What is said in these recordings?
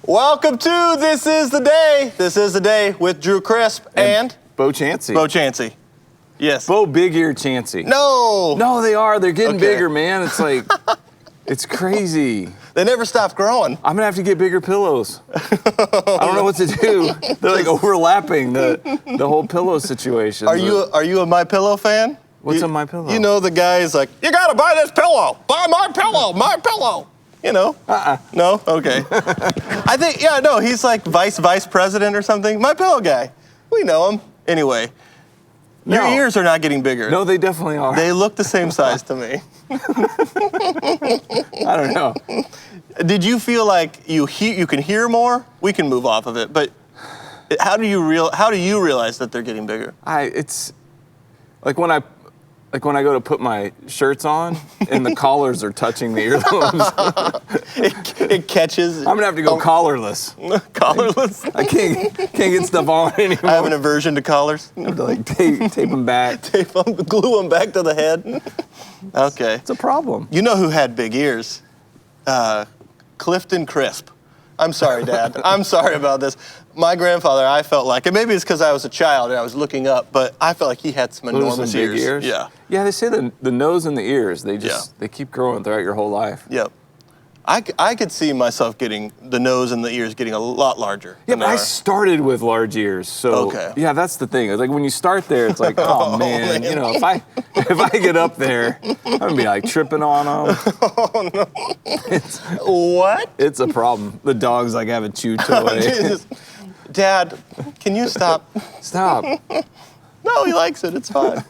Welcome to This Is the Day. This is the Day with Drew Crisp and Bo Chansey. Bo Chansey. Yes. Bo Big Ear Chansey. No, they are. They're getting bigger, man. It's like, it's crazy. They never stop growing. I'm gonna have to get bigger pillows. I don't know what to do. They're like overlapping the whole pillow situation. Are you a My Pillow fan? What's a My Pillow? You know the guy's like, you gotta buy this pillow. Buy my pillow. My pillow. You know? No? Okay. I think, he's like vice president or something. My Pillow guy. We know him. Anyway, your ears are not getting bigger. No, they definitely are. They look the same size to me. I don't know. Did you feel like you can hear more? We can move off of it, but how do you realize that they're getting bigger? It's like when I go to put my shirts on and the collars are touching the earlobes. it catches. I'm gonna have to go collarless. Collarless? I can't get stuff on anymore. I have an aversion to collars. I have to like tape them back. Tape them, glue them back to the head. Okay. It's a problem. You know who had big ears? Clifton Crisp. I'm sorry, Dad. I'm sorry about this. My grandfather, I felt like, and maybe it's because I was a child and I was looking up, but I felt like he had some enormous big ears. Yeah. Yeah, they say the nose and the ears, they keep growing throughout your whole life. Yep. I could see myself getting the nose and the ears getting a lot larger. Yeah, but I started with large ears, so yeah, that's the thing. It's like when you start there, it's like, oh man, you know, if I get up there, I'm gonna be like tripping on them. Oh no! What? It's a problem. The dog's like have a chew toy. Dad, can you stop? Stop. No, he likes it. It's fine.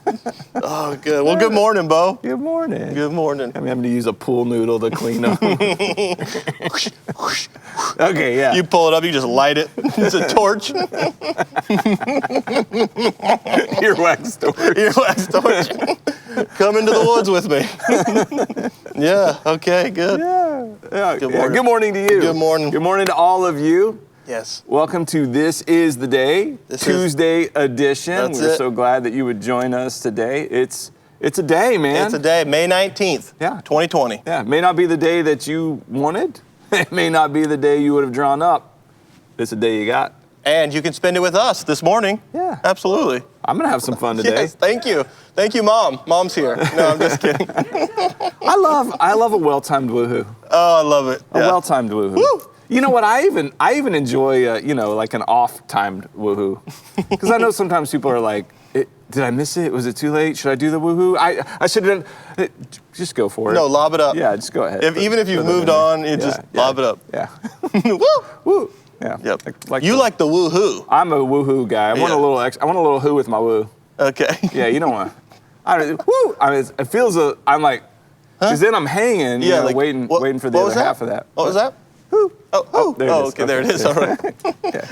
Oh, good. Well, good morning, Bo. Good morning. Good morning. I'm having to use a pool noodle to clean them. Okay, yeah. You pull it up, you just light it. It's a torch. Earwax torch. Earwax torch. Come into the woods with me. Yeah, okay, good. Yeah. Good morning. Good morning to you. Good morning. Good morning to all of you. Yes. Welcome to This Is the Day, Tuesday edition. We're so glad that you would join us today. It's a day, man. It's a day, May 19th, 2020. Yeah, it may not be the day that you wanted. It may not be the day you would have drawn up. It's a day you got. And you can spend it with us this morning. Yeah. Absolutely. I'm going to have some fun today. Yes, thank you. Thank you, Mom. Mom's here. No, I'm just kidding. I love a well-timed woohoo. Oh, I love it. A well-timed woohoo. Woo! You know what? I even enjoy like an off-timed woohoo, because I know sometimes people are like, "Did I miss it? Was it too late? Should I do the woohoo? I should have done." Just go for it. No, lob it up. Yeah, just go ahead. Even if you've moved on, just lob it up. Yeah. Woo! Woo. Yeah. Yep. Like you like the woohoo. I'm a woohoo guy. I want a little who with my woo. Okay. Yeah, you don't want. Woo. I mean, it feels. I'm like, because then I'm hanging. Yeah, like, waiting for the other half of that. What was that? Who? Oh, okay, there it is. All right.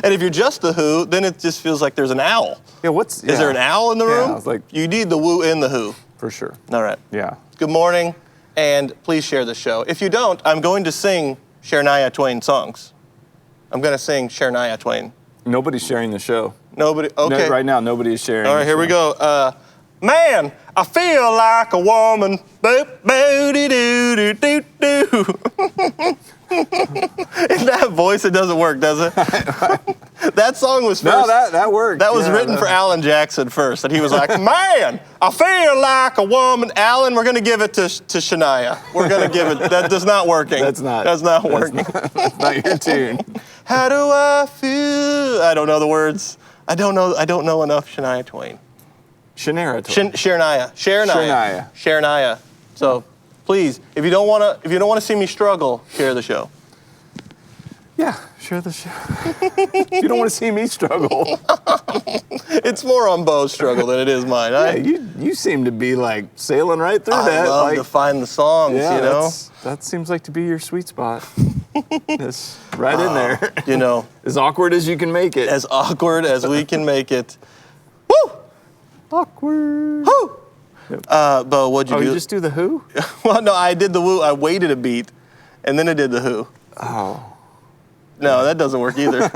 And if you're just the who, then it just feels like there's an owl. Yeah, Is there an owl in the room? Yeah, I was like, you need the woo and the who. For sure. All right. Yeah. Good morning, and please share the show. If you don't, I'm going to sing Shania Twain songs. I'm going to sing Shania Twain. Nobody's sharing the show. Nobody? Okay. No, right now, nobody is sharing. All right, here we go. Man, I feel like a woman. Boop, boo-dee-doo-doo-doo-doo. In that voice, it doesn't work, does it? That song was first. No, that worked. That was written for Alan Jackson first, and he was like, "Man, I feel like a woman." Alan, we're gonna give it to Shania. We're gonna give it. That's not working. That's not working. That's not your tune. How do I feel? I don't know the words. I don't know enough Shania Twain. Shania Twain. Shania. So, please, if you don't want to see me struggle, share the show. Yeah, share the show. If you don't want to see me struggle. It's more on Bo's struggle than it is mine. Yeah, you seem to be like sailing right through that. I love to find the songs, yeah, you know? That seems like to be your sweet spot. It's right in there. You know. As awkward as you can make it. As awkward as we can make it. Woo! Awkward. Woo! Yep. Bo, what'd you do? You just do the who? Well, no, I did the woo. I waited a beat, and then I did the who. Oh. No, that doesn't work either.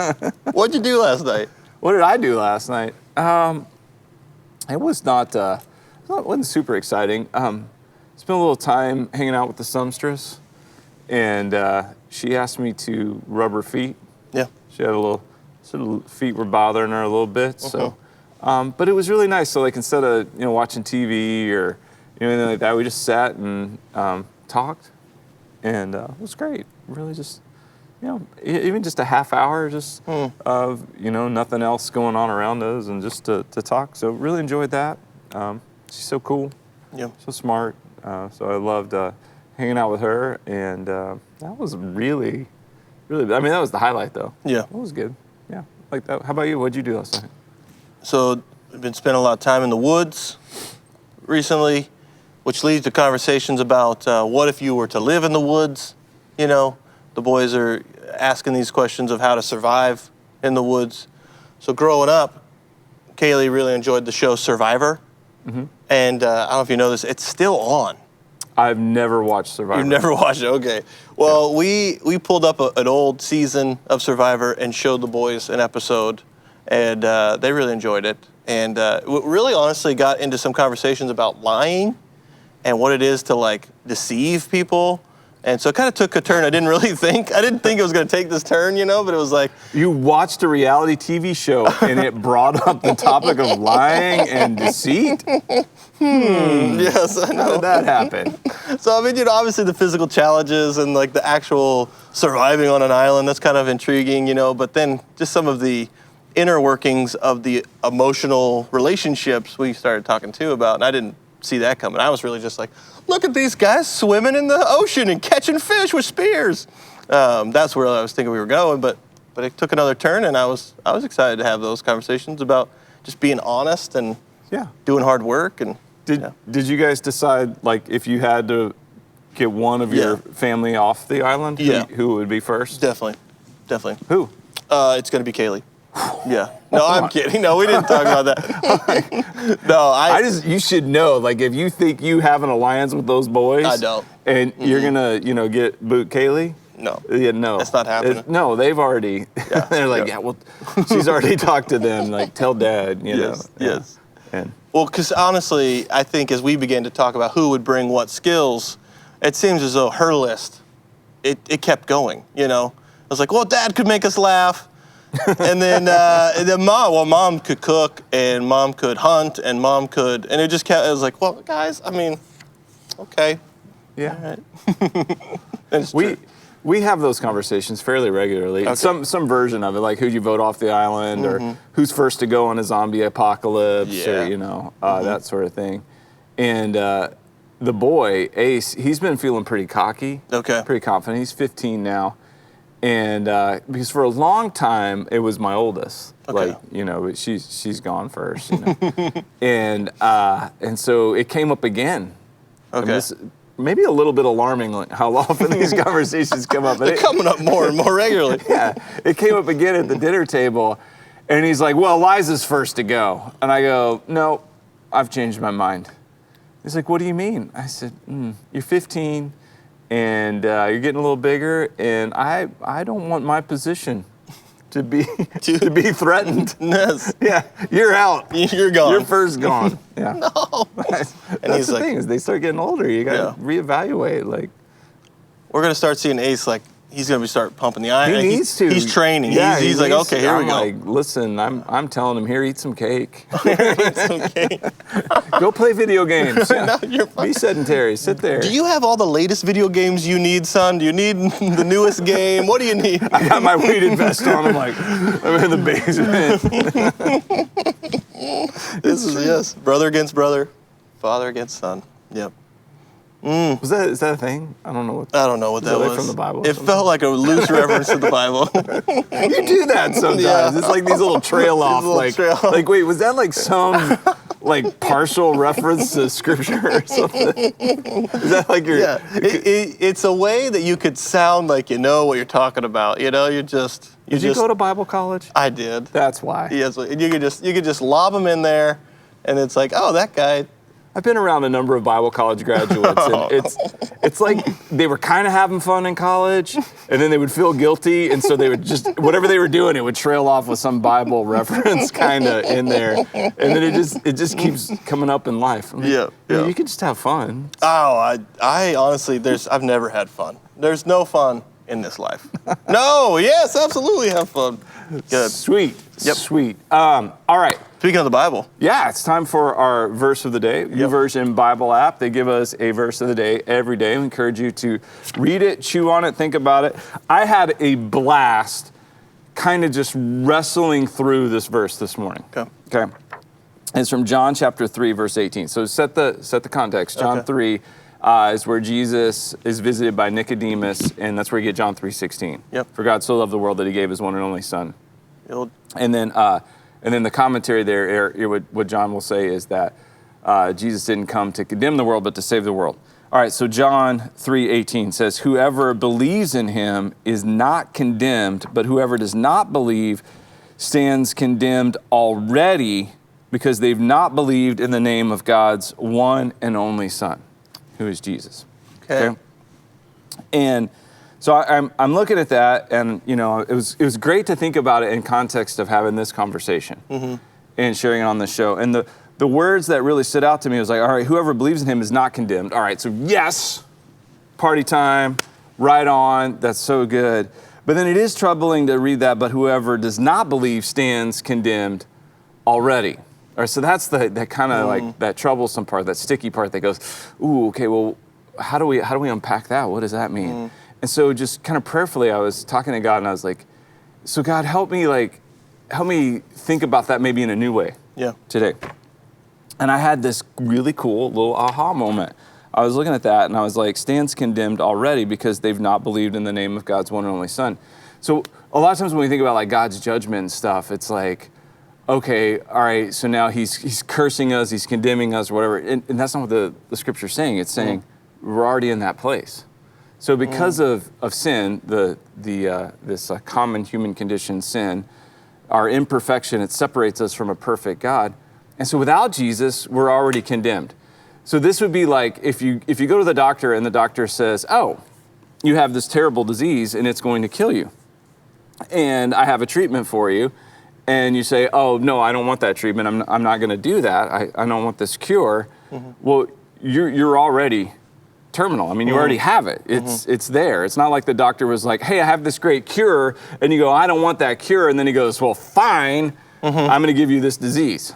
What'd you do last night? What did I do last night? It was not, it wasn't super exciting. Spent a little time hanging out with the sumstress, and she asked me to rub her feet. She had a little, sort of feet were bothering her a little bit. So, but it was really nice. So like instead of watching TV or anything like that, we just sat and talked, and it was great. Really, just even just a half hour, just of nothing else going on around us, and just to talk. So really enjoyed that. She's so cool. Yeah. So smart. So I loved hanging out with her, and that was really, really. I mean, that was the highlight, though. Yeah. It was good. Yeah, like that. How about you? What'd you do last night? So I've been spending a lot of time in the woods recently, which leads to conversations about what if you were to live in the woods. The boys are asking these questions of how to survive in the woods. So growing up, Kaylee really enjoyed the show Survivor. And I don't know if you know this, it's still on. I've never watched Survivor. You've never watched it? Okay. Well, we pulled up an old season of Survivor and showed the boys an episode, and they really enjoyed it. And we really honestly got into some conversations about lying and what it is to, like, deceive people. And so it kind of took a turn I didn't think it was going to take this turn, but it was like... You watched a reality TV show and it brought up the topic of lying and deceit? Yes, I know. How did that happen? So, I mean, obviously the physical challenges and, like, the actual surviving on an island, that's kind of intriguing, but then just some of the inner workings of the emotional relationships we started talking, too, about, and I didn't see that coming. I was really just like, look at these guys swimming in the ocean and catching fish with spears. That's where I was thinking we were going, but it took another turn, and I was excited to have those conversations about just being honest and doing hard work. And did you guys decide, like, if you had to get one of your family off the island, who would be first? Definitely. Who? It's going to be Kaylee. Yeah. No, I'm kidding. No, we didn't talk about that. No, you should know, like, if you think you have an alliance with those boys, I don't. And you're gonna, get boot Kaylee. No. Yeah, no. That's not happening. No, they've already. Yeah. They're like, well, she's already talked to them. Like, tell Dad. Yes. And well, because honestly, I think as we began to talk about who would bring what skills, it seems as though her list, it kept going. I was like, well, Dad could make us laugh. And then mom could cook, and mom could hunt, and mom could, and it just kept, it was like, well, guys, I mean, okay. Yeah. All right. We have those conversations fairly regularly. Okay. Some version of it, like who'd you vote off the island, or who's first to go on a zombie apocalypse, or, that sort of thing. And the boy, Ace, he's been feeling pretty cocky. Okay. Pretty confident. He's 15 now. And because for a long time it was my oldest, okay. Like she's gone first, and so it came up again. Okay. And this, maybe a little bit alarming, like how often these conversations come up. They're coming up more and more regularly. Yeah, it came up again at the dinner table, and he's like, "Well, Liza's first to go," and I go, "No, I've changed my mind." He's like, "What do you mean?" I said, "You're 15." And you're getting a little bigger, and I don't want my position to be threatened. Yes. Yeah, you're out. You're gone. You're first gone. Yeah. No. And that's the thing, is they start getting older. You got to reevaluate. Like, we're gonna start seeing Ace, like, he's gonna start pumping the iron. He needs to. He's training. Yeah, he's like, okay, here we go. I'm like, listen, I'm telling him, here, eat some cake. Eat some cake. Go play video games. Yeah. No, you're fine. Be sedentary. Sit there. Do you have all the latest video games you need, son? Do you need the newest game? What do you need? I got my weighted vest on. I'm like, I'm in the basement. This is brother against brother, father against son. Yep. Is that a thing? I don't know what that was. From the Bible? It felt like a loose reference to the Bible. You do that sometimes. Yeah. It's like these little trail off. Like, wait, was that like some like partial reference to scripture or something? Is that like your? Yeah. It's a way that you could sound like you know what you're talking about. Did you go to Bible college? I did. That's why. Yes. You could just lob them in there, and it's like, oh, that guy. I've been around a number of Bible college graduates, and it's like they were kind of having fun in college, and then they would feel guilty, and so they would just, whatever they were doing, it would trail off with some Bible reference kind of in there, and then it just keeps coming up in life. Like, yeah. You can just have fun. Oh, I honestly, I've never had fun. There's no fun in this life. No, yes, absolutely have fun. Good. Sweet. Yep. Sweet. All right. Speaking of the Bible. Yeah, it's time for our verse of the day. YouVersion Bible app. They give us a verse of the day every day. We encourage you to read it, chew on it, think about it. I had a blast kind of just wrestling through this verse this morning. Okay. It's from John chapter 3, verse 18. So set the context. John 3 is where Jesus is visited by Nicodemus, and that's where you get John 3:16. Yep. For God so loved the world that he gave his one and only son. And then the commentary there, what John will say is that Jesus didn't come to condemn the world, but to save the world. All right, so John 3:18 says, whoever believes in him is not condemned, but whoever does not believe stands condemned already because they've not believed in the name of God's one and only Son, who is Jesus. Okay? And so I'm looking at that, and it was great to think about it in context of having this conversation and sharing it on this show. And the words that really stood out to me was like, all right, whoever believes in him is not condemned. All right, so yes, party time, right on, that's so good. But then it is troubling to read that, but whoever does not believe stands condemned already. All right, so that's that kind of like that troublesome part, that sticky part that goes, ooh, okay, well, how do we unpack that? What does that mean? And so just kind of prayerfully, I was talking to God, and I was like, so God, help me think about that maybe in a new way today. And I had this really cool little aha moment. I was looking at that, and I was like, stands condemned already because they've not believed in the name of God's one and only Son. So a lot of times when we think about like God's judgment and stuff, it's like, okay, all right, so now he's cursing us, he's condemning us, or whatever. And that's not what the scripture's saying. It's saying we're already in that place. So because of sin, this common human condition, sin, our imperfection, it separates us from a perfect God. And so without Jesus, we're already condemned. So this would be like if you go to the doctor and the doctor says, oh, you have this terrible disease and it's going to kill you. And I have a treatment for you. And you say, oh, no, I don't want that treatment. I'm not going to do that. I don't want this cure. Well, you're already terminal. I mean, you already have it. It's there. It's not like the doctor was like, hey, I have this great cure. And you go, I don't want that cure. And then he goes, well, fine. I'm going to give you this disease.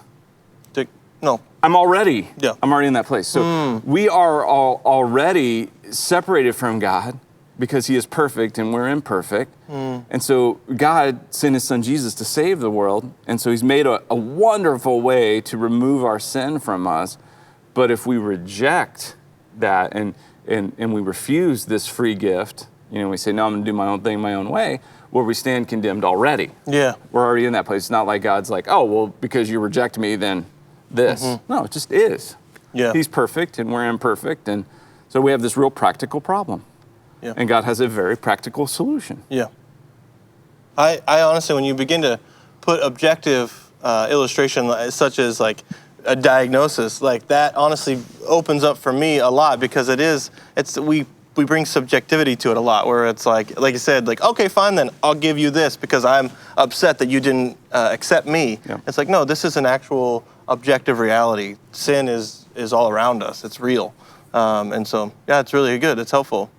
No. I'm already in that place. So we are already separated from God because he is perfect and we're imperfect. And so God sent his son Jesus to save the world. And so he's made a wonderful way to remove our sin from us. But if we reject that and we refuse this free gift, we say, no, I'm going to do my own thing my own way, where we stand condemned already. Yeah. We're already in that place. It's not like God's like, oh, well, because you reject me, then this. No, it just is. Yeah. He's perfect and we're imperfect. And so we have this real practical problem. Yeah. And God has a very practical solution. Yeah. I honestly, when you begin to put objective illustration such as like a diagnosis, like that honestly opens up for me a lot because we bring subjectivity to it a lot where it's like you said, like, okay, fine then, I'll give you this because I'm upset that you didn't accept me. Yeah. It's like, no, this is an actual objective reality. Sin is all around us. It's real. And so, yeah, it's really good. It's helpful.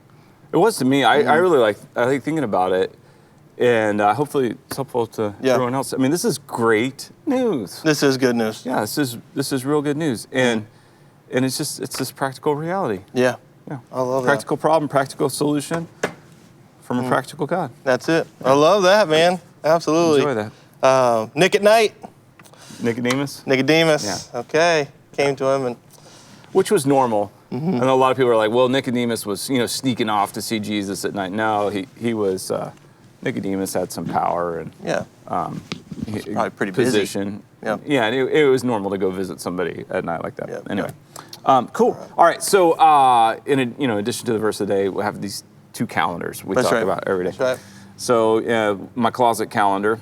It was to me. I really like thinking about it. And hopefully it's helpful to everyone else. I mean, this is great news. This is good news. Yeah, this is real good news. And it's this practical reality. Yeah. Yeah. I love that. Practical problem, practical solution from a practical God. That's it. I love that, man. Absolutely. Enjoy that. Nick at night. Nicodemus? Nicodemus. Yeah. Okay. Came to him and... Which was normal. I know a lot of people are like, well, Nicodemus was, sneaking off to see Jesus at night. No, he was... Nicodemus had some power and probably pretty position. Busy. Yeah, it was normal to go visit somebody at night like that. Yep. Anyway, cool. All right, so in addition to the verse of the day, we have these two calendars we talk about every day. That's right. So my closet calendar,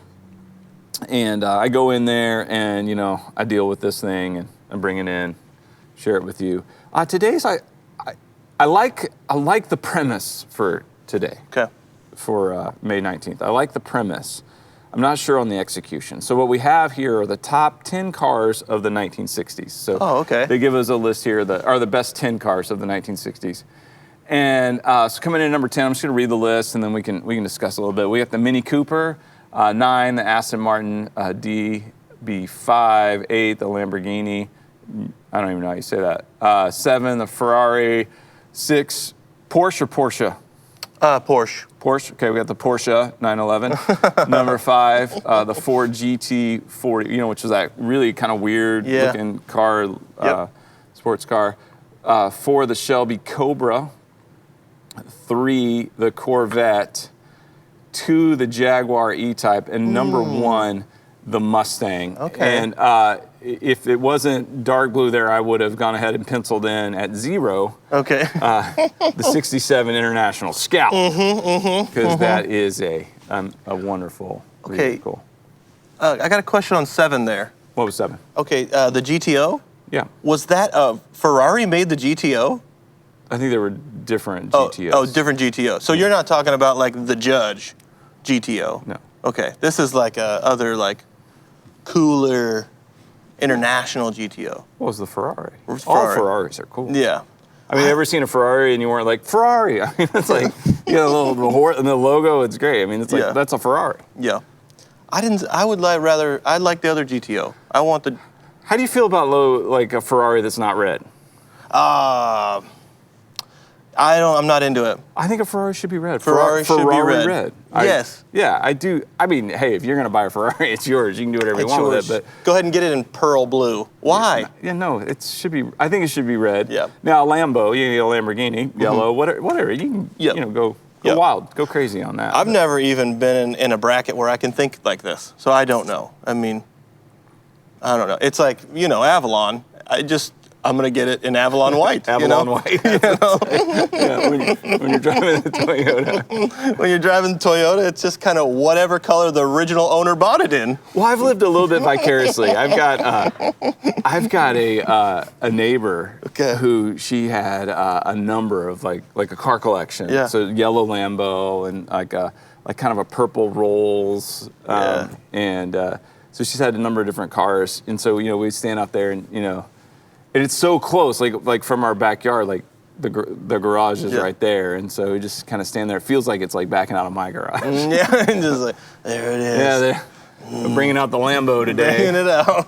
and I go in there and I deal with this thing and I bring it in, share it with you. Today's I like the premise for today. Okay. For May 19th. I like the premise. I'm not sure on the execution. So what we have here are the top 10 cars of the 1960s. So they give us a list here that are the best 10 cars of the 1960s. And so coming in at number 10, I'm just going to read the list, and then we can discuss a little bit. We got the Mini Cooper, 9, the Aston Martin DB5, 8, the Lamborghini. I don't even know how you say that. 7, the Ferrari, 6, Porsche. Porsche. Porsche. Okay, we got the Porsche 911. Number 5, the Ford GT40, which is that really kind of weird looking car, sports car. 4, the Shelby Cobra. 3, the Corvette. 2, the Jaguar E-Type. And number 1, the Mustang. Okay. And if it wasn't dark blue there, I would have gone ahead and penciled in at 0. Okay. The 67 International Scout. Because that is a wonderful vehicle. I got a question on 7 there. What was 7? Okay, the GTO? Yeah. Was that Ferrari made the GTO? I think there were different GTOs. Oh, different GTO. So you're not talking about like the Judge GTO? No. Okay, this is like other like cooler international GTO. What was the Ferrari? All Ferrari. Ferraris are cool. Yeah. I mean, ever seen a Ferrari and you weren't like, Ferrari? I mean, it's like, the horse and the logo, it's great. I mean, it's like, that's a Ferrari. Yeah. I'd like the other GTO. I want the... How do you feel about a Ferrari that's not red? I'm not into it. I think a Ferrari should be red. Ferrari should be red. Yes. Yeah, I do. I mean, hey, if you're going to buy a Ferrari, it's yours. You can do whatever you want with it. But go ahead and get it in pearl blue. Why? Yeah, no, it should be. I think it should be red. Yeah. Now, a Lambo, you need a Lamborghini, yellow, whatever. You can go wild, go crazy on that. I've never even been in a bracket where I can think like this, so I don't know. I mean, I don't know. It's like, Avalon. I'm going to get it in Avalon white. Avalon white. Yeah, when you're driving the Toyota. When you're driving the Toyota, it's just kind of whatever color the original owner bought it in. Well, I've lived a little bit vicariously. I've got a neighbor who she had a number of like a car collection. Yeah. So yellow Lambo and like kind of a purple Rolls. And so she's had a number of different cars. And so, we'd stand out there and, and it's so close, like from our backyard, like the garage is right there, and so we just kind of stand there. It feels like it's like backing out of my garage. Yeah, and just like, there it is. Yeah, they're bringing out the Lambo today. Bringing it out.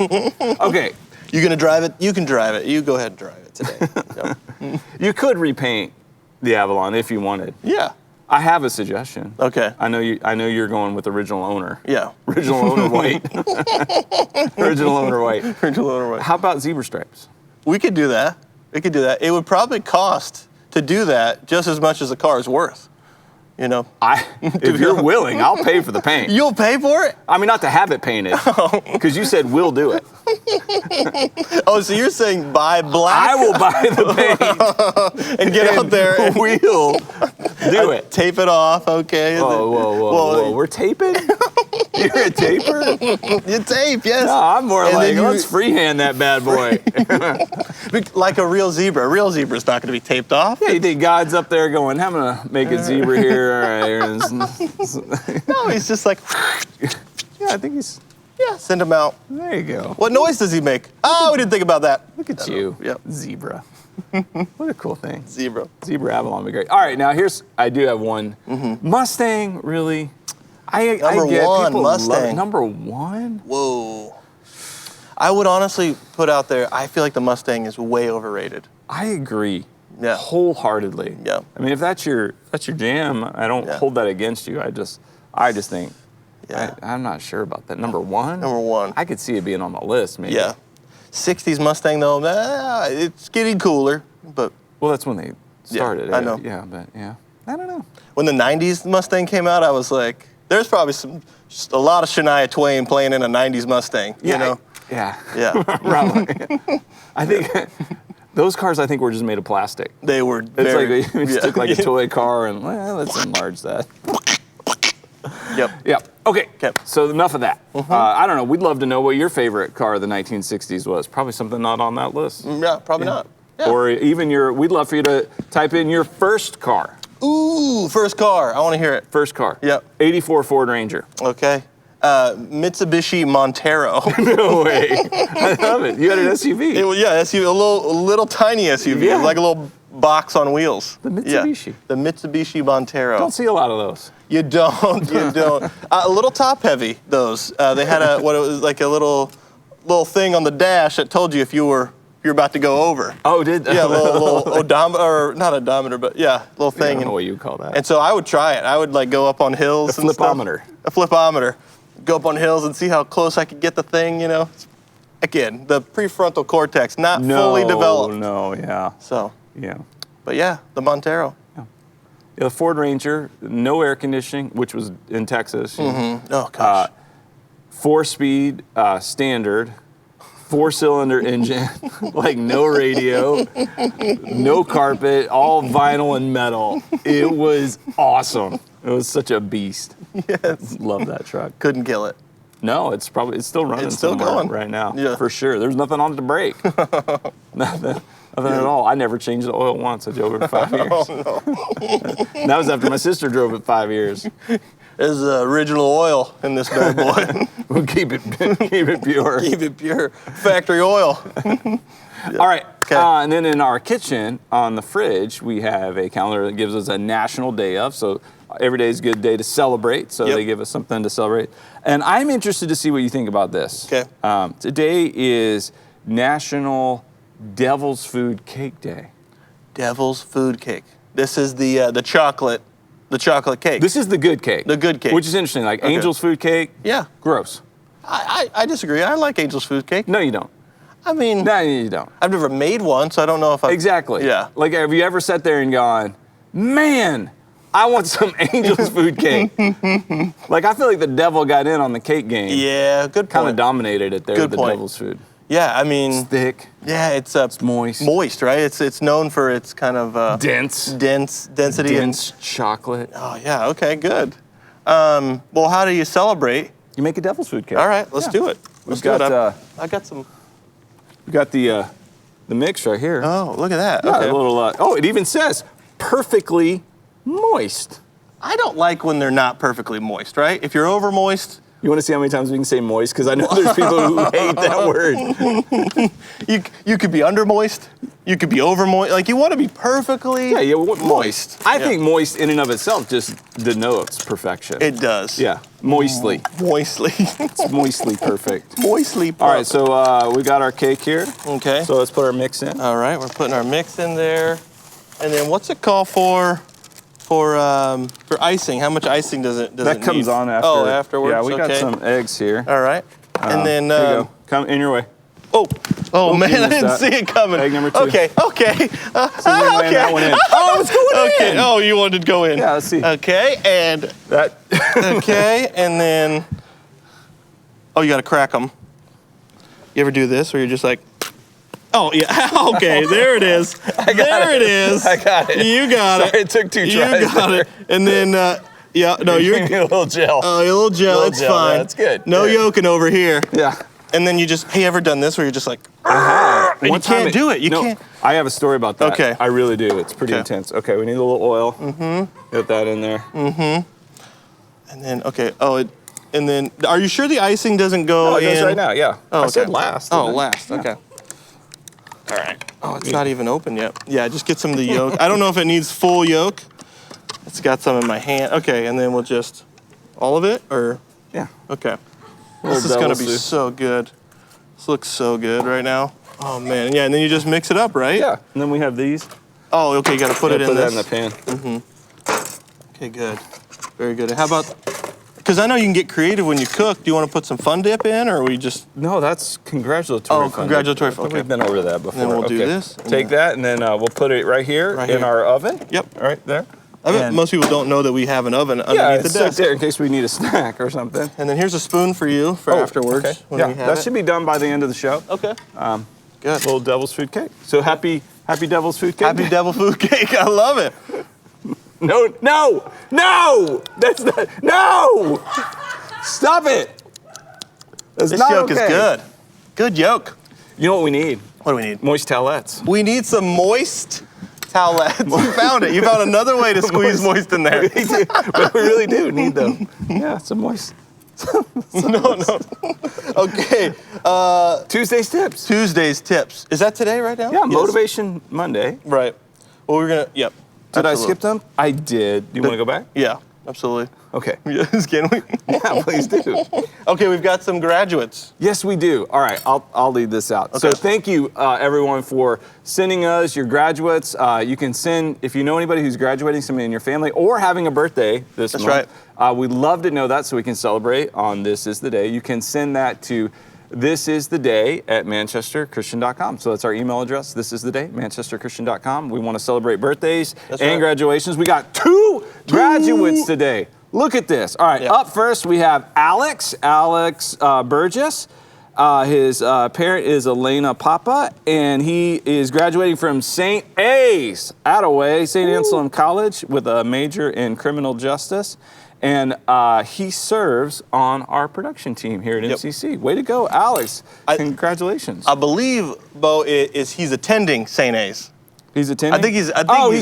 Okay. You gonna drive it? You can drive it. You go ahead and drive it today. Yep. You could repaint the Avalon if you wanted. Yeah. I have a suggestion. Okay. I know you're going with original owner. Yeah. Original owner white. Original owner white. Original owner white. How about zebra stripes? We could do that. It would probably cost to do that just as much as the car is worth. If you're willing, I'll pay for the paint. You'll pay for it? I mean, not to have it painted, because you said we'll do it. Oh, so you're saying buy black? I will buy the paint and get out there and we'll do it. Tape it off, okay? Whoa. We're taping? You're a taper? You tape, yes. No, I'm more like, let's freehand that bad boy. Like a real zebra. A real zebra is not going to be taped off. Yeah, you think God's up there going, I'm going to make a zebra here. All right. No, he's just like, yeah, I think he's... Yeah, send him out. There you go. What noise does he make? Oh, we didn't think about that. Look at you. Yep. Zebra. What a cool thing. Zebra Avalon would be great. All right, now I do have one. Mustang, really? Number one, Mustang. Number 1? Whoa. I would honestly put out there, I feel like the Mustang is way overrated. I agree. Yeah. Wholeheartedly. Yeah. I mean, if that's your jam, I don't hold that against you. I just think, I'm not sure about that. Number 1? Number 1. I could see it being on the list, maybe. Yeah. 60s Mustang, though, it's getting cooler, but... Well, that's when they started. I know. Yeah, but I don't know. When the 90s Mustang came out, I was like, there's probably just a lot of Shania Twain playing in a 90s Mustang, you know? Yeah. Yeah. I think... Those cars, I think, were just made of plastic. They were very... It's like you took like a toy car and, let's enlarge that. Yep. Okay. So enough of that. I don't know. We'd love to know what your favorite car of the 1960s was. Probably something not on that list. Yeah, probably not. Yeah. Or even we'd love for you to type in your first car. Ooh, first car. I want to hear it. First car. Yep. 84 Ford Ranger. Okay. Mitsubishi Montero. No way. I love it. You had an SUV. SUV, a little tiny SUV. Yeah. It was like a little box on wheels. The Mitsubishi. Yeah, the Mitsubishi Montero. Don't see a lot of those. You don't. You don't. A little top heavy. Those. They had it was like a little thing on the dash that told you if you're about to go over. Oh, did Yeah, a little odometer, or not odometer, but yeah, little thing. I don't know what you call that. And so I would try it. I would like go up on hills. A flipometer. A flipometer. Go up on hills and see how close I could get the thing. You know. Again, the prefrontal cortex not fully developed. No, yeah. So. Yeah. But yeah, the Montero. Yeah, the Ford Ranger, no air conditioning, which was in Texas. Mm-hmm. Oh gosh. 4-speed standard, 4-cylinder engine, like no radio, no carpet, all vinyl and metal. It was awesome. It was such a beast. Yes. Love that truck. Couldn't kill it. No, it's still running. It's still somewhere going right now. Yeah. For sure. There's nothing on it to break. Nothing at all. I never changed the oil once. I drove it for 5 years. Oh, no. That was after my sister drove it 5 years. There's original oil in this bad boy. We'll keep it pure. Keep it pure. Factory oil. All right. Okay. And then in our kitchen, on the fridge, we have a calendar that gives us a national day of. So every day is a good day to celebrate. So Yep. they give us something to celebrate. And I'm interested to see what you think about this. Okay. Today is National Devil's Food Cake Day. Devil's food cake. This is the chocolate cake. This is the good cake. The good cake. Which is interesting. Like Angel's Food Cake, Yeah. gross. I disagree. I like Angel's food cake. No, you don't. I mean, No, you don't. I've never made one, so I don't know if I Exactly. Yeah. Like, have you ever sat there and gone, man, I want some Angel's Food Cake? Like, I feel like the devil got in on the cake game. Yeah, good point. Kind of dominated it there, Good the point. Devil's Food. Yeah, I mean, It's thick. yeah, it's moist. Moist, right? It's known for its kind of Dense. density Dense chocolate. and oh yeah, okay, good. Well, how do you celebrate? You make a Devil's Food Cake. All right, let's do it. We've got, I got some. we got the mix right here. Oh, look at that. Yeah, Okay. a little, it even says perfectly moist. I don't like when they're not perfectly moist, right? If you're over moist, You want to see how many times we can say moist? Because I know there's people who hate that word. you could be under moist, you could be over moist. Like you want to be perfectly Yeah, you want moist. I Yeah. think moist in and of itself just denotes perfection. It does. Yeah, moistly. Moistly. It's moistly perfect. Moistly. All right, so we got our cake here. Okay. So let's put our mix in. All right, we're putting our mix in there. And then what's it called for icing? How much icing does it That comes need? on after. Oh, afterwards. Yeah, we got okay. some eggs here. All right. And then Here you go. Come in your way. Oh man, you I missed didn't that. see it coming. Egg number 2. Okay. See if we can land that one in. Oh, it's going Okay. in. Oh, you wanted to go in. Yeah, let's see. Okay, and That. okay, and then you got to crack them. You ever do this where you're just like, oh yeah, okay, there it is. There it is. I got it. You got Sorry, it. it took 2 You tries. got it. And then yeah, no, you're a little gel. a little gel. Little It's gel, fine. that's good. No Good. yolking over here. Yeah. And then you just, hey, ever done this where you're just like, And you can't do it. You can't. I have a story about that. Okay. I really do. It's pretty Okay. intense. Okay, we need a little oil. Mm-hmm. Get that in there. And then and then are you sure the icing doesn't go Oh, it in? goes right now. Yeah. Oh, I said okay. last. Oh, didn't I? last. Okay. All right. Oh, it's not even open yet. Yeah, just get some of the yolk. I don't know if it needs full yolk. It's got some in my hand. Okay, and then we'll just all of it or Yeah. okay. Little This is gonna devil be soup. so good. This looks so good right now. Oh man, yeah, and then you just mix it up, right? Yeah. And then we have these. Oh, okay, you gotta put it in Put that this. in the pan. Okay, good. Very good. How about, because I know you can get creative when you cook. Do you want to put some Fun Dip in, or are we just, No, that's congratulatory. Oh, congratulatory, I think okay. We've been over that before. Then we'll do Okay. this, and Take that, and then we'll put it right here Right in here. our oven. Yep. Right there. I bet And- most people don't know that we have an oven Yeah, underneath it's the right desk. there in case we need a snack or something. And then here's a spoon for you for afterwards. Okay. When Yeah, we have that it. should be done by the end of the show. Okay. Good. Little Devil's Food Cake. So happy Devil's Food Cake. Happy Devil Food Cake. I love it. No! That's not. No! Stop it! That's This not yolk okay. is good. Good yolk. You know what we need? What do we need? Moist towelettes. We need some moist towelettes. You found it. You found another way to squeeze moist in there. But we really do need them. Yeah, some moist No. Okay. Tuesday's tips. Tuesday's tips. Is that today right now? Yeah, Yes. Motivation Monday. Right. Well, we're gonna. Yep. Did I absolutely. skip them? I did. Do you want to go back? Yeah. Absolutely. Okay. Yes. Can we? Yeah, please do. Okay. We've got some graduates. Yes, we do. All right, I'll lead this out. So Okay. thank you, everyone, for sending us your graduates. You can send, if you know anybody who's graduating, somebody in your family, or having a birthday this That's month. We'd love to know that so we can celebrate on This Is the Day. You can send that to thisistheday@manchesterchristian.com. So that's our email address, thisistheday@manchesterchristian.com. We want to celebrate birthdays That's and right. graduations. We got two graduates today. Look at this. All right, Yeah. up first we have Alex Burgess. His parent is Elena Papa, and he is graduating from St. St. Anselm College with a major in criminal justice. And he serves on our production team here at NCC. Way to go, Alex. Congratulations. I believe, Bo, he's attending St. A's. He's attending? he's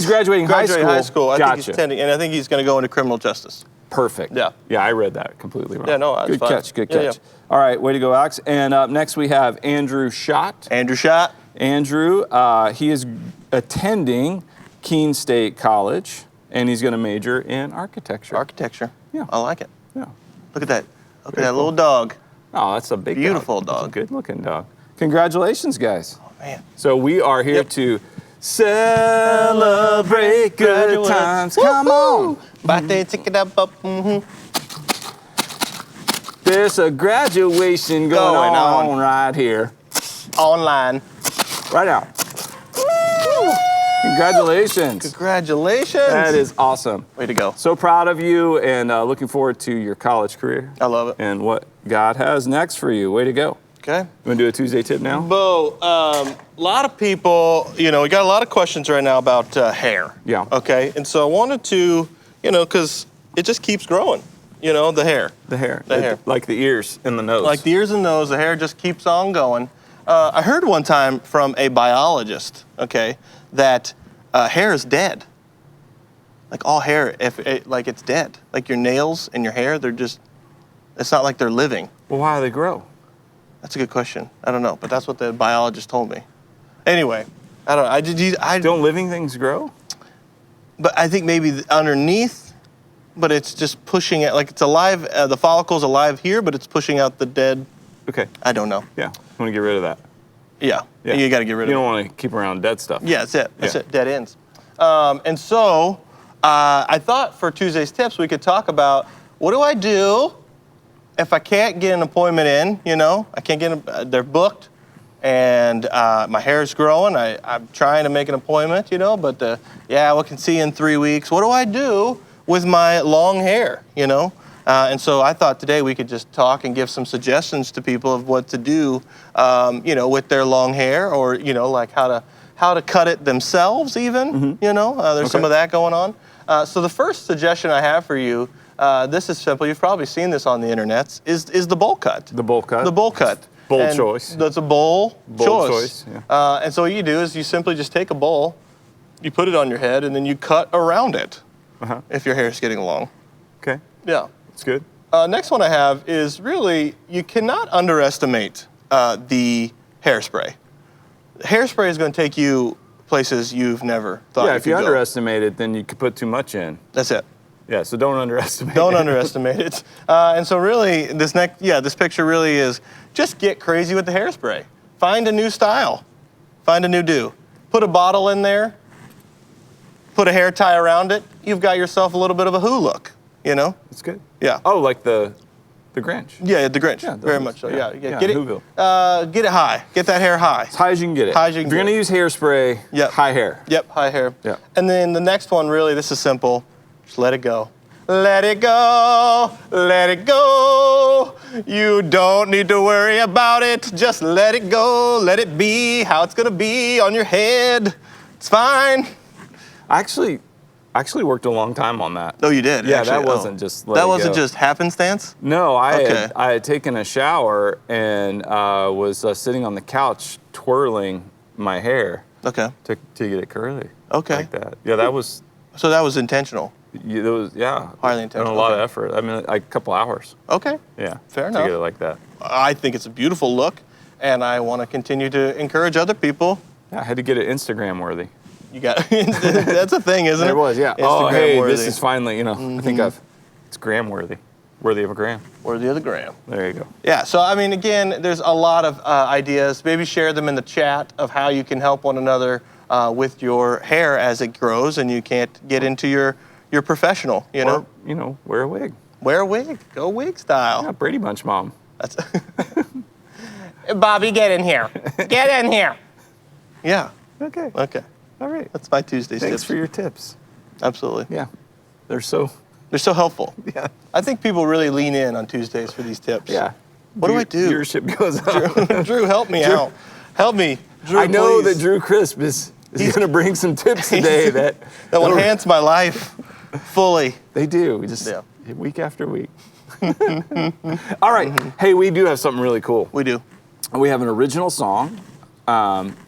graduating high school. I think he's Gotcha. attending, and I think he's going to go into criminal justice. Perfect. Yeah. Yeah, I read that completely wrong. Yeah, no, that's good fine. catch, good Yeah, catch. All right, way to go, Alex. And up next we have Andrew Schott. Andrew Schott. Andrew, he is attending Keene State College, and he's going to major in architecture. Architecture. Yeah. I like it. Yeah. Look at that. Look at Very that cool. little dog. Oh, that's a big Beautiful dog. That's dog. a good-looking dog. Congratulations, guys. Oh, man. So we are here Yep. to celebrate good Graduates. times. Come on. Birthday ticket up. There's a graduation going on right here. Online. Right now. Congratulations. Congratulations. That is awesome. Way to go. So proud of you, and looking forward to your college career. I love it. And what God has next for you. Way to go. Okay. You want to do a Tuesday tip now? Bo, a lot of people, we got a lot of questions right now about hair. Yeah. Okay. And so I wanted to, because it just keeps growing, the hair. The hair. The hair. Like the ears and the nose. Like the ears and nose, the hair just keeps on going. I heard one time from a biologist, okay, that hair is dead. Like all hair, it's dead. Like your nails and your hair, it's not like they're living. Well, why do they grow? That's a good question. I don't know, but that's what the biologist told me. Anyway, I don't know. Don't living things grow? But I think maybe underneath, but it's just pushing it, like it's alive, the follicle's alive here, but it's pushing out the dead. Okay. I don't know. Yeah. You want to get rid of that. Yeah. You got to get rid of it. You don't want to keep around dead stuff. Yeah, that's it. That's Yeah. it. Dead ends. And so I thought for Tuesday's tips we could talk about what do I do if I can't get an appointment in? I can't get they're booked, and my hair is growing. I'm trying to make an appointment, but we can see you in 3 weeks. What do I do with my long hair? And so I thought today we could just talk and give some suggestions to people of what to do, with their long hair, or like how to cut it themselves, even. There's some of that going on. So the first suggestion I have for you, this is simple. You've probably seen this on the internet. Is the bowl cut? The bowl cut. The bowl cut. Bold choice. That's a bowl choice. Yeah. And so what you do is you simply just take a bowl, you put it on your head, and then you cut around it. If your hair is getting long. Okay. Yeah. That's good. Next one I have is really, you cannot underestimate the hairspray. Hairspray is going to take you places you've never thought Yeah, you if you could go. underestimate it, then you could put too much in. That's it. Yeah, so don't underestimate Don't it. underestimate it. And so really, this picture really is just get crazy with the hairspray. Find a new style. Find a new do. Put a bottle in there. Put a hair tie around it. You've got yourself a little bit of a Who look, It's good. Yeah. Oh, like the Grinch. Yeah, the Grinch. Yeah, Very those- much so. yeah, Yeah. yeah, Get it. Whoville. Get it high. Get that hair high. As high as you can get it. High as you can If you're get going to use hairspray, Yep. high hair. Yep, high hair. Yeah. And then the next one, really, this is simple. Just let it go. Let it go. Let it go. You don't need to worry about it. Just let it go. Let it be how it's going to be on your head. It's fine. I actually worked a long time on that. Oh, you did? Yeah, actually. that wasn't just let That it wasn't go. just happenstance? No, Okay. I had taken a shower and was sitting on the couch twirling my hair Okay. to get it curly. Okay. Like that. Yeah, that was So that was intentional. Highly intentional. And a lot of effort. I mean, like a couple hours. Okay. Yeah. Fair To enough. get it like that. I think it's a beautiful look, and I want to continue to encourage other people. Yeah, I had to get it Instagram worthy. You got that's a thing, isn't it? There was, yeah. Instagram Oh, hey, worthy. this is finally, I think it's gram worthy. Worthy of a gram. Worthy of the gram. There you go. Yeah, so I mean, again, there's a lot of ideas. Maybe share them in the chat of how you can help one another with your hair as it grows and you can't get into your professional, Or, wear a wig. Wear a wig. Go wig style. Yeah, Brady Bunch mom. That's Bobby, get in here. Get in here. Yeah. Okay. Okay. All right. That's my Tuesdays Thanks tips. for your tips. Absolutely. Yeah. They're so helpful. Yeah. I think people really lean in on Tuesdays for these tips. Yeah. What do I do? Viewership goes up. Drew, help me out. Help me. Drew, I know please. that Drew Crisp is going to bring some tips today that will enhance my life fully. They do. Just week after week. All right. Hey, we do have something really cool. We do. We have an original song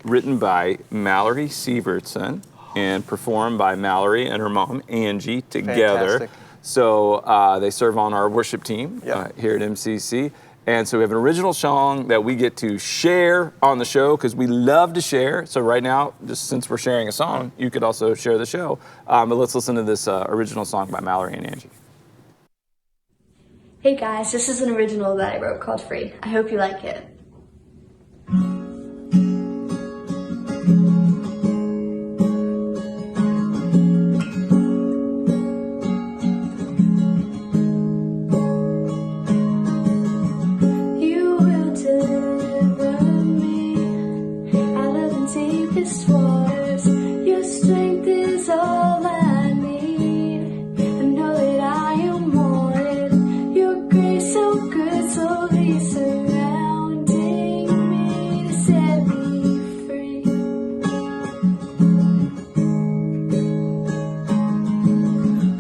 written by Mallory Sievertson and performed by Mallory and her mom, Angie, together. Fantastic. So they serve on our worship team here at MCC. And so we have an original song that we get to share on the show because we love to share. So right now, just since we're sharing a song, you could also share the show. But let's listen to this original song by Mallory and Angie. Hey guys, this is an original that I wrote called Free. I hope you like it. You will deliver me out of the deepest waters. Your strength is all I need. I know that I am wanted. Your grace so good, slowly surrounding me to set me free.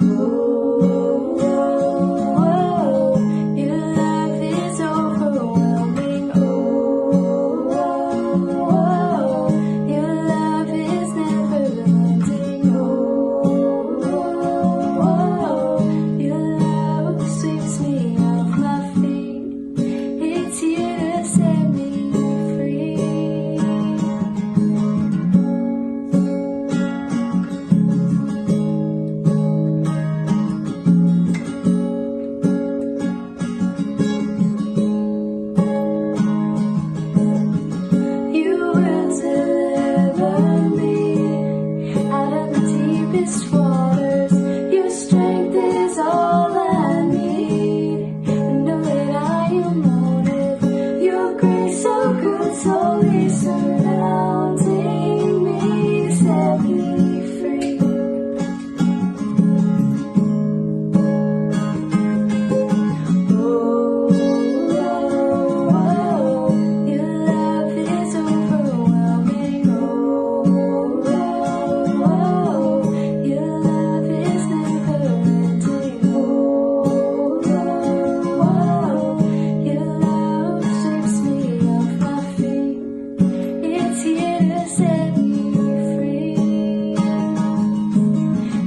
Oh, oh, oh, your love is overwhelming. Oh, oh, oh, your love is never ending. Oh, oh, oh, your love sweeps me off my feet. It's here to set me free. You will deliver me out of the deepest waters. Your strength is all I need. I know that I am wanted. Your grace so good, slowly surrounding me to set me free. Oh, oh, oh, your love is overwhelming. Oh, oh, oh, your love is never ending. Oh, oh, oh, your love sweeps me off my feet. It's here to set me free.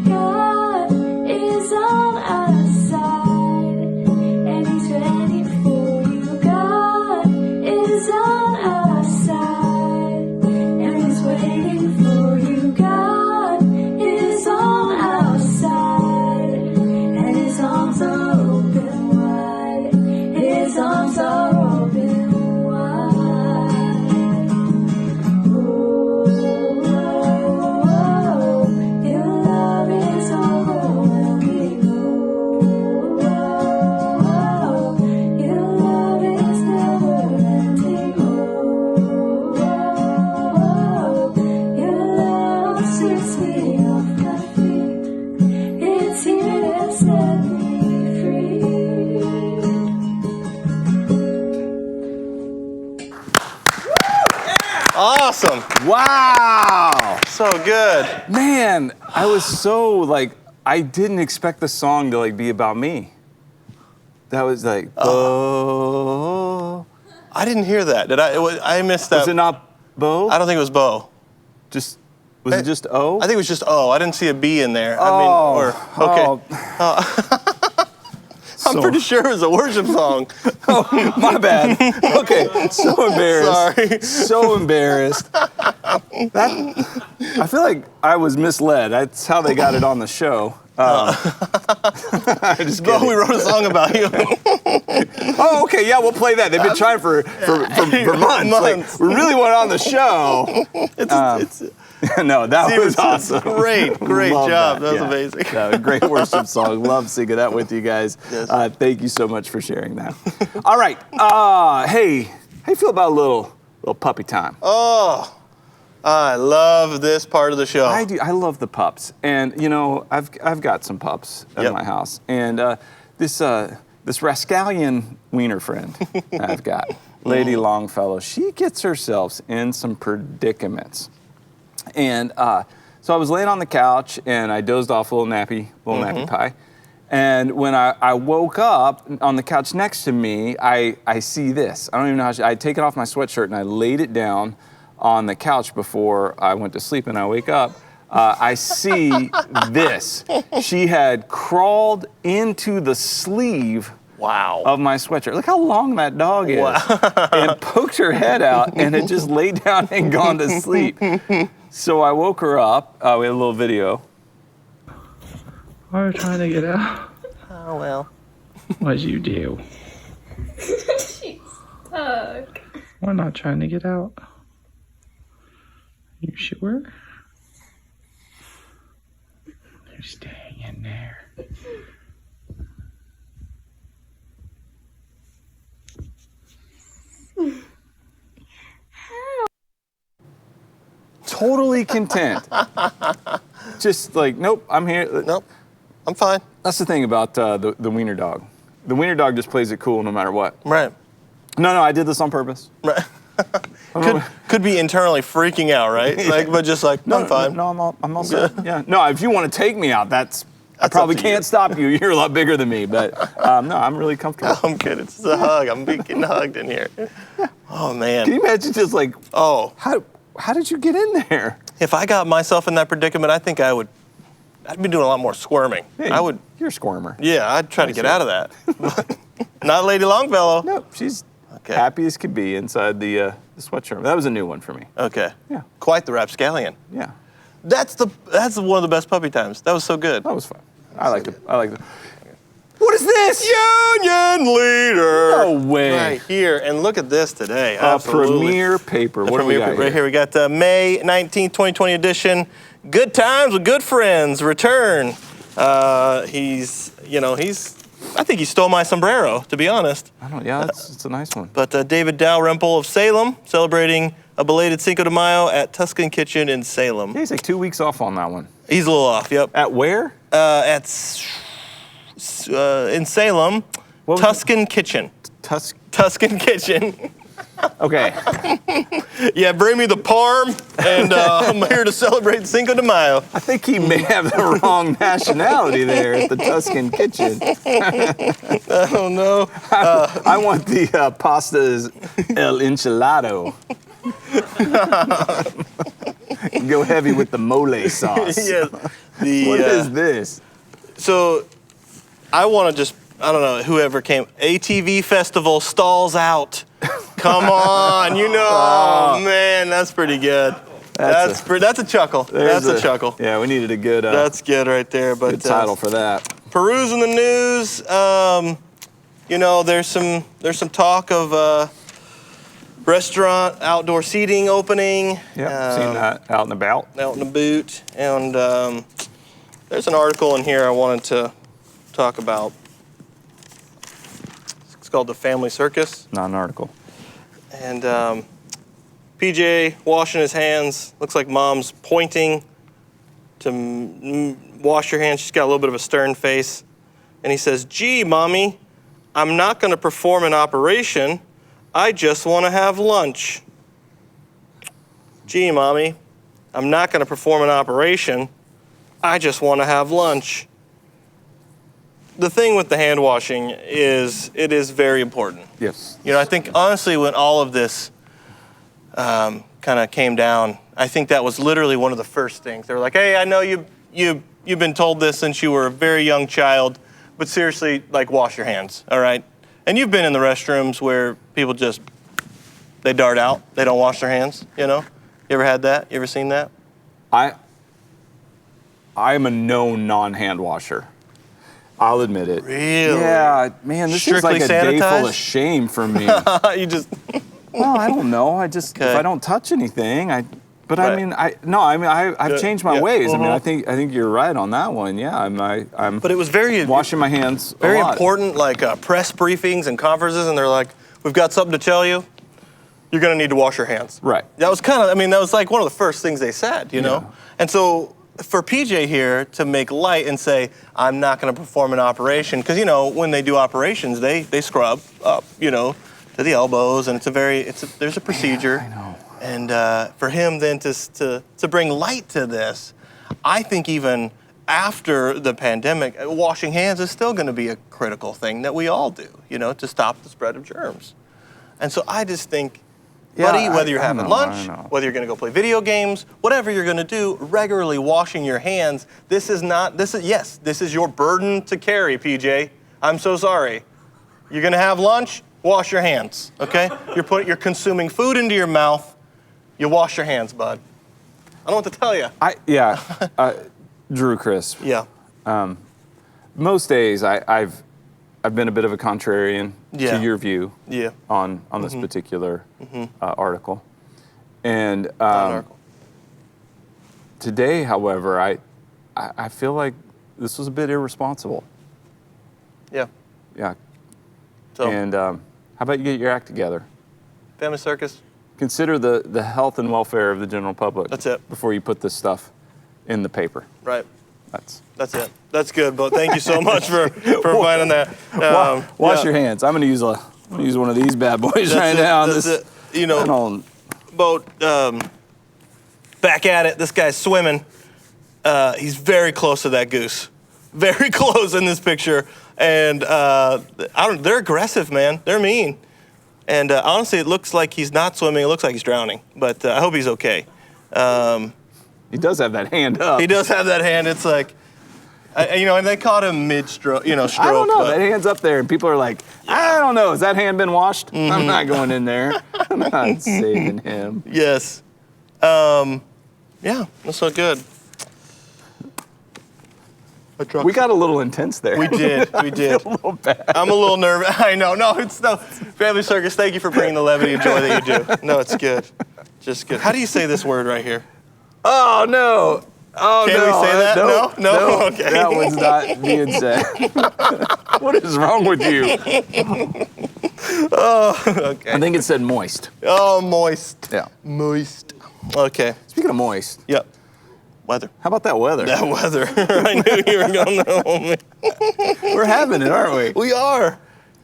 God is on our side, and He's ready for you. God is on our side, and He's waiting for you. God is on our side, and His arms are open wide. His arms are open wide. Oh, oh, oh, your love is overwhelming. Oh, oh, oh, your love is never ending. Oh, oh, oh, your love sweeps me off my feet. It's here to set me free. Awesome. Wow. So good. Man, I was so I didn't expect the song to be about me. That was oh. I didn't hear that. Did I? I missed that. Was it not Bo? I don't think it was Bo. Just Was it just O? I think it was just O. I didn't see a B in there. Oh, I'm pretty sure it was a worship song. Oh, my bad. Okay, so embarrassed. Sorry. So embarrassed. I feel like I was misled. That's how they got it on the show. Just Well, kidding. we wrote a song about you. Oh, okay, yeah, we'll play that. They've been trying for months. Like, we really want it on the show. No, that was awesome. Great Love job. That was yeah. amazing. A great worship song. Love singing that with you guys. Yes. Thank you so much for sharing that. All right. Hey, how you feel about a little puppy time? Oh, I love this part of the show. I do. I love the pups, and you know, I've got some pups at Yep. my house, and this rascallion wiener friend I've got, Lady Longfellow. She gets herself in some predicaments, and so I was laying on the couch and I dozed off a little nappy pie, and when I woke up on the couch next to me, I see this. I don't even know how. I'd taken off my sweatshirt and I laid it down on the couch before I went to sleep, and I wake up, I see this. She had crawled into the sleeve Wow. of my sweatshirt. Look how long that dog is. And poked her head out and had just laid down and gone to sleep. So I woke her up. We had a little video. Why are you trying to get out? Oh, well. What'd you do? She's stuck. We're not trying to get out. You sure? You're staying in there. Totally content. Just like, nope, I'm here. Nope. I'm fine. That's the thing about the wiener dog. The wiener dog just plays it cool no matter what. Right. No, I did this on purpose. Right. could be internally freaking out, right? Like, but just like, I'm fine. No, I'm all set. Yeah. No, if you want to take me out, I probably up to can't you. stop you. You're a lot bigger than me, but no, I'm really comfortable. I'm good. It's a hug. I'm getting hugged in here. Oh, man. Can you imagine just like, Oh, how did you get in there? if I got myself in that predicament, I think I'd be doing a lot more squirming. Hey, I would, You're a squirmer. yeah, I'd try to get out of that. But not Lady Longfellow. No, she's Okay. happy as could be inside the sweatshirt. That was a new one for me. Okay. Yeah. Quite the rapscallion. Yeah, That's one of the best puppy times. That was so good. that was fun. I liked it. What is this? Union leader. No way. Right here, and look at this today. A Absolutely. premier paper. The What do we premier got paper right here. We got the May 19th, 2020 edition. Good Times with Good Friends return. I think he stole my sombrero, to be honest. I don't. Yeah, it's a nice one. But David Dalrymple of Salem, celebrating a belated Cinco de Mayo at Tuscan Kitchen in Salem. Yeah, he's like 2 weeks off on that one. He's a little off, yep. At where? In Salem, What was Tuscan Kitchen. Tuscan Kitchen. Okay. Yeah, bring me the parm, and I'm here to celebrate Cinco de Mayo. I think he may have the wrong nationality there at the Tuscan Kitchen. I don't know. I want the pastas el enchilado. Go heavy with the mole sauce. Yeah, What is this? So, I want to I don't know, whoever came. ATV Festival stalls out. Come on, oh man, that's pretty good. That's a chuckle. That's a chuckle. Yeah, we needed a good, That's good right there. But good title for that. perusing the news, there's some talk of restaurant outdoor seating opening. Yeah, seen that out and about. Out in the boot, and there's an article in here I wanted to talk about. It's called the Family Circus. Not an article. And PJ washing his hands. Looks like mom's pointing to wash your hands. She's got a little bit of a stern face. And he says, "Gee, Mommy, I'm not going to perform an operation. I just want to have lunch." "Gee, Mommy, I'm not going to perform an operation. I just want to have lunch." The thing with the hand washing is it is very important. Yes. You know, I think honestly when all of this kind of came down, I think that was literally one of the first things. They were like, hey, I know you've been told this since you were a very young child, but seriously, like, wash your hands, all right? And you've been in the restrooms where people just, they dart out. They don't wash their hands, you know? You ever had that? You ever seen that? I'm a known non-hand washer. I'll admit it. Really? Yeah, man, this Strictly is like a day sanitized? full of shame for me. You just, Well, I don't know. If Okay. I don't touch anything, I've Right. changed my Yeah. ways. I mean, Mhm. I think you're right on that one. Yeah, I'm but it was very, washing my hands very a lot. important, like press briefings and conferences, and they're like, we've got something to tell you. You're gonna need to wash your hands. Right. That was kind of, I mean, that was like one of the first things they said, you know? Yeah. And so for PJ here to make light and say, I'm not gonna perform an operation, because, you know, when they do operations, they scrub up, you know, to the elbows, and there's a procedure. I know. And for him then to bring light to this, I think even after the pandemic, washing hands is still gonna be a critical thing that we all do, you know, to stop the spread of germs. And so I just think, Yeah, buddy, whether you're I having know, lunch, I know. whether you're gonna go play video games, whatever you're gonna do, regularly washing your hands, this is your burden to carry, PJ. I'm so sorry. You're gonna have lunch, wash your hands, okay? You're consuming food into your mouth, you wash your hands, bud. I don't know what to tell you. Drew, Chris. Yeah, Most days I've been a bit of a contrarian Yeah. to your view yeah. on this particular article, and Article. today, however, I feel like this was a bit irresponsible. Yeah. Yeah. So, And how about you get your act together? Family Circus, Consider the health and welfare of the general public. That's it. Before you put this stuff in the paper. right. That's It. That's good, but thank you so much for finding that. Wash yeah. your hands. I'm gonna use one of these bad boys That's right it, now. that's it. You know, I don't- boat, back at it. This guy's swimming. He's very close to that goose. Very close in this picture. And they're aggressive, man. They're mean. And honestly, it looks like he's not swimming. It looks like he's drowning. But I hope he's okay. He does have that hand up. He does have that hand. It's like, and they caught him mid-stroke, stroke. I don't know. but- That hand's up there, and people are like, I don't know. Has that hand been washed? I'm not going in there. I'm not saving him. Yes. Yeah, that's so good. We got a little intense there. We did. We did. a little bad. I'm a little nervous. I know. No, it's no. Family Circus, thank you for bringing the levity and joy that you do. No, it's good. Just good. How do you say this word right here? Oh no. Oh Can no. we say that? No? Okay. That one's not being said. What is wrong with you? Okay. I think it said moist. Oh, moist. Yeah. Moist. Okay. Speaking of moist, Yep. Weather. how about that weather? That weather. I knew you were going that one. We're having it, aren't we? We are.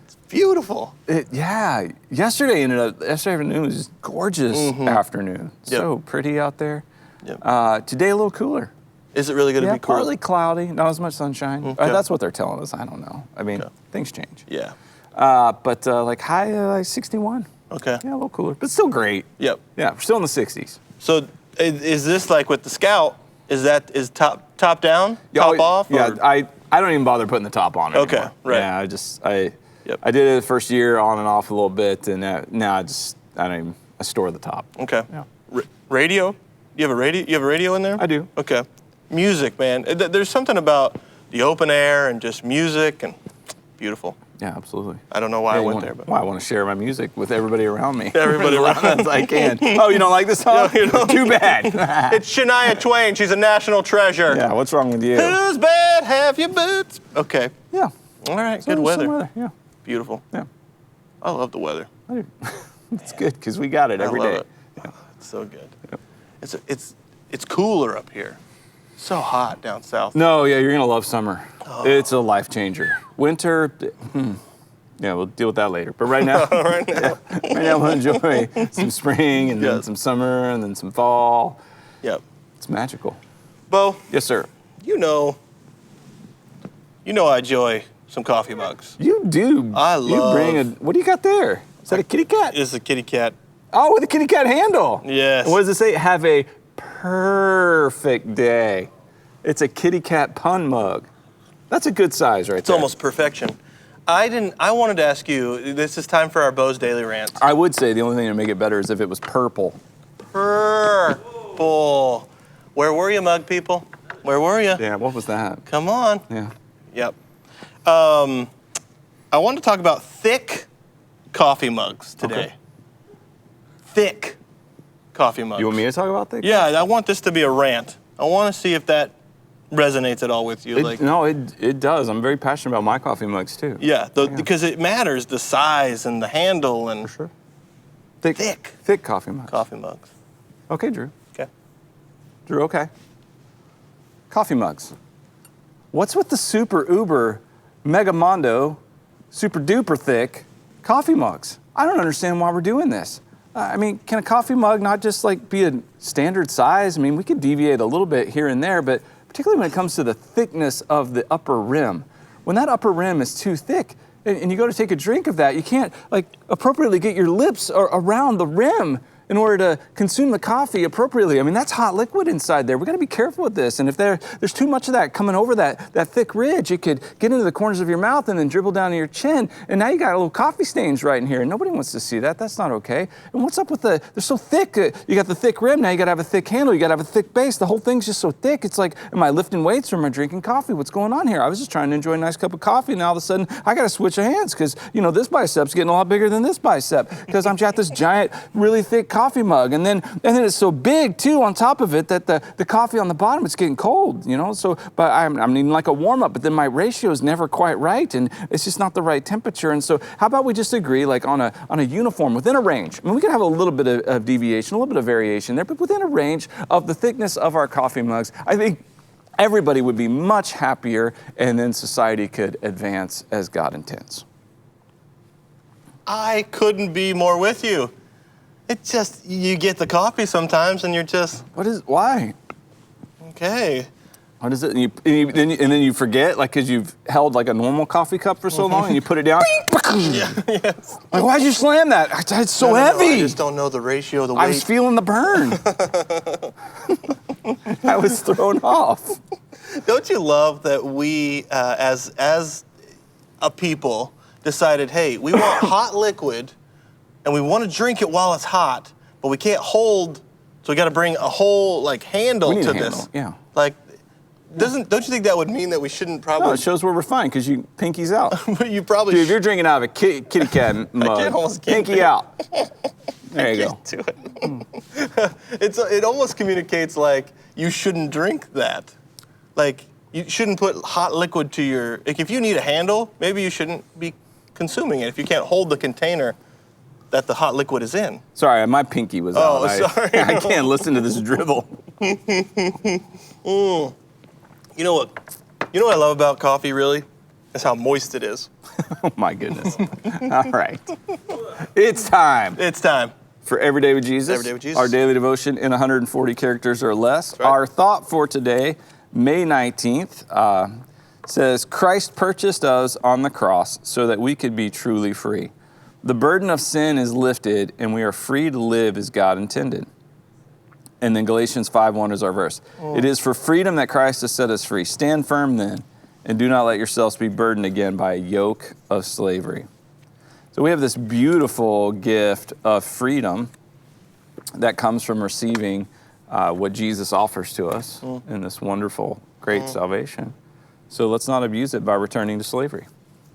It's beautiful. Yeah. Yesterday afternoon was just gorgeous afternoon. Yep. So pretty out there. Yep. Today a little cooler. Is it really going to Yeah, be cool? partly cloudy, not as much sunshine. Okay. That's what they're telling us. I don't know. I mean, Okay. things change. Yeah. But like high 61. Okay. Yeah, a little cooler, but still great. Yep. Yeah, we're still in the 60s. So is this like with the Scout? Is top down, top off? Yeah, or- I don't even bother putting the top on anymore. Okay, right. Yeah, Yep. I did it the first year on and off a little bit, and now I store the top. Okay. Yeah. Radio? You have a radio? You have a radio in there? I do. Okay. Music, man. There's something about the open air and just music and beautiful. Yeah, absolutely. I don't know why I went there, but Well, I want to share my music with everybody around me. Everybody around. as loud as I can. Oh, you don't like this song? No, you don't. Too bad. it's Shania Twain. She's a national treasure. Yeah, what's wrong with you? Whose bed have your boots? Okay. Yeah. All right. Some Good weather. weather. Yeah. Beautiful. Yeah. I love the weather. I do. It's good because we got it every I love day. it. Oh, it's so good. It's cooler up here. So hot down south. No, yeah, you're gonna love summer. Oh. It's a life changer. Winter, yeah, we'll deal with that later. But right now, Right now. right now we'll enjoy some spring and then Yes. some summer and then some fall. Yep. It's magical. Bo, Yes, sir. you know I enjoy some coffee mugs. You do. I You bring love- what do you got there? Is that a kitty cat? It's a kitty cat. Oh, with a kitty cat handle. Yes. And what does it say? Have a perfect day. It's a kitty cat pun mug. That's a good size right It's there. almost perfection. I wanted to ask you, this is time for our Bo's Daily Rant. I would say the only thing to make it better is if it was purple. Purple. Where were you, mug people? Where were you? Yeah, what was that? Come on. Yeah. Yep. I want to talk about thick coffee mugs today. Okay. Thick coffee mugs. You want me to talk about that? Yeah, I want this to be a rant. I want to see if that resonates at all with you. It does. I'm very passionate about my coffee mugs too. Yeah, because it matters, the size and the handle and For sure. Thick coffee mugs. coffee mugs. Okay, Drew. Okay. Drew, okay. Coffee mugs. What's with the super uber mega mondo super duper thick coffee mugs? I don't understand why we're doing this. I mean, can a coffee mug not just like be a standard size? I mean, we could deviate a little bit here and there, but particularly when it comes to the thickness of the upper rim. When that upper rim is too thick and you go to take a drink of that, you can't like appropriately get your lips around the rim in order to consume the coffee appropriately. I mean, that's hot liquid inside there. We gotta be careful with this. And if there's too much of that coming over that thick ridge, it could get into the corners of your mouth and then dribble down to your chin. And now you got a little coffee stains right in here. And nobody wants to see that. That's not okay. And what's up with they're so thick. You got the thick rim, now you gotta have a thick handle, you gotta have a thick base. The whole thing's just so thick. It's like, am I lifting weights or am I drinking coffee? What's going on here? I was just trying to enjoy a nice cup of coffee and all of a sudden I gotta switch of hands because, this bicep's getting a lot bigger than this bicep because I'm got this giant, really thick coffee mug. And then it's so big too on top of it that the coffee on the bottom, it's getting cold, So, but I'm needing like a warm up, but then my ratio is never quite right and it's just not the right temperature. And so how about we just agree like on a uniform within a range? I mean, we can have a little bit of deviation, a little bit of variation there, but within a range of the thickness of our coffee mugs, I think everybody would be much happier and then society could advance as God intends. I couldn't be more with you. It's just, you get the coffee sometimes and you're just, Why? okay. What is it? And then you forget, like, because you've held like a normal coffee cup for so long and you put it down. Yes. Like, why'd you slam that? It's so No, heavy. I just don't know the ratio of the weight. I was feeling the burn. I was thrown off. Don't you love that we, as a people, decided, hey, we want hot liquid, and we want to drink it while it's hot, but we can't hold, so we got to bring a whole handle We need to a handle, this. yeah. Don't you think that would mean that we shouldn't probably? No, it shows we're refined because you pinkies out. But you probably. Dude, if you're drinking out of a kitty cat mug, almost pinky out. There you go. to it. It almost communicates like you shouldn't drink that. Like you shouldn't put hot liquid to your. Like if you need a handle, maybe you shouldn't be consuming it if you can't hold the container that the hot liquid is in. Sorry, my pinky was out. Sorry. I can't listen to this dribble. You know what I love about coffee really? Is how moist it is. Oh my goodness. All right. It's time. It's time. For Everyday with Jesus. Everyday with Jesus. Our daily devotion in 140 characters or less. Right. Our thought for today, May 19th, says, Christ purchased us on the cross so that we could be truly free. The burden of sin is lifted and we are free to live as God intended. And then Galatians 5:1 is our verse. It is for freedom that Christ has set us free. Stand firm then, and do not let yourselves be burdened again by a yoke of slavery. So we have this beautiful gift of freedom that comes from receiving what Jesus offers to us in this wonderful, great salvation. So let's not abuse it by returning to slavery.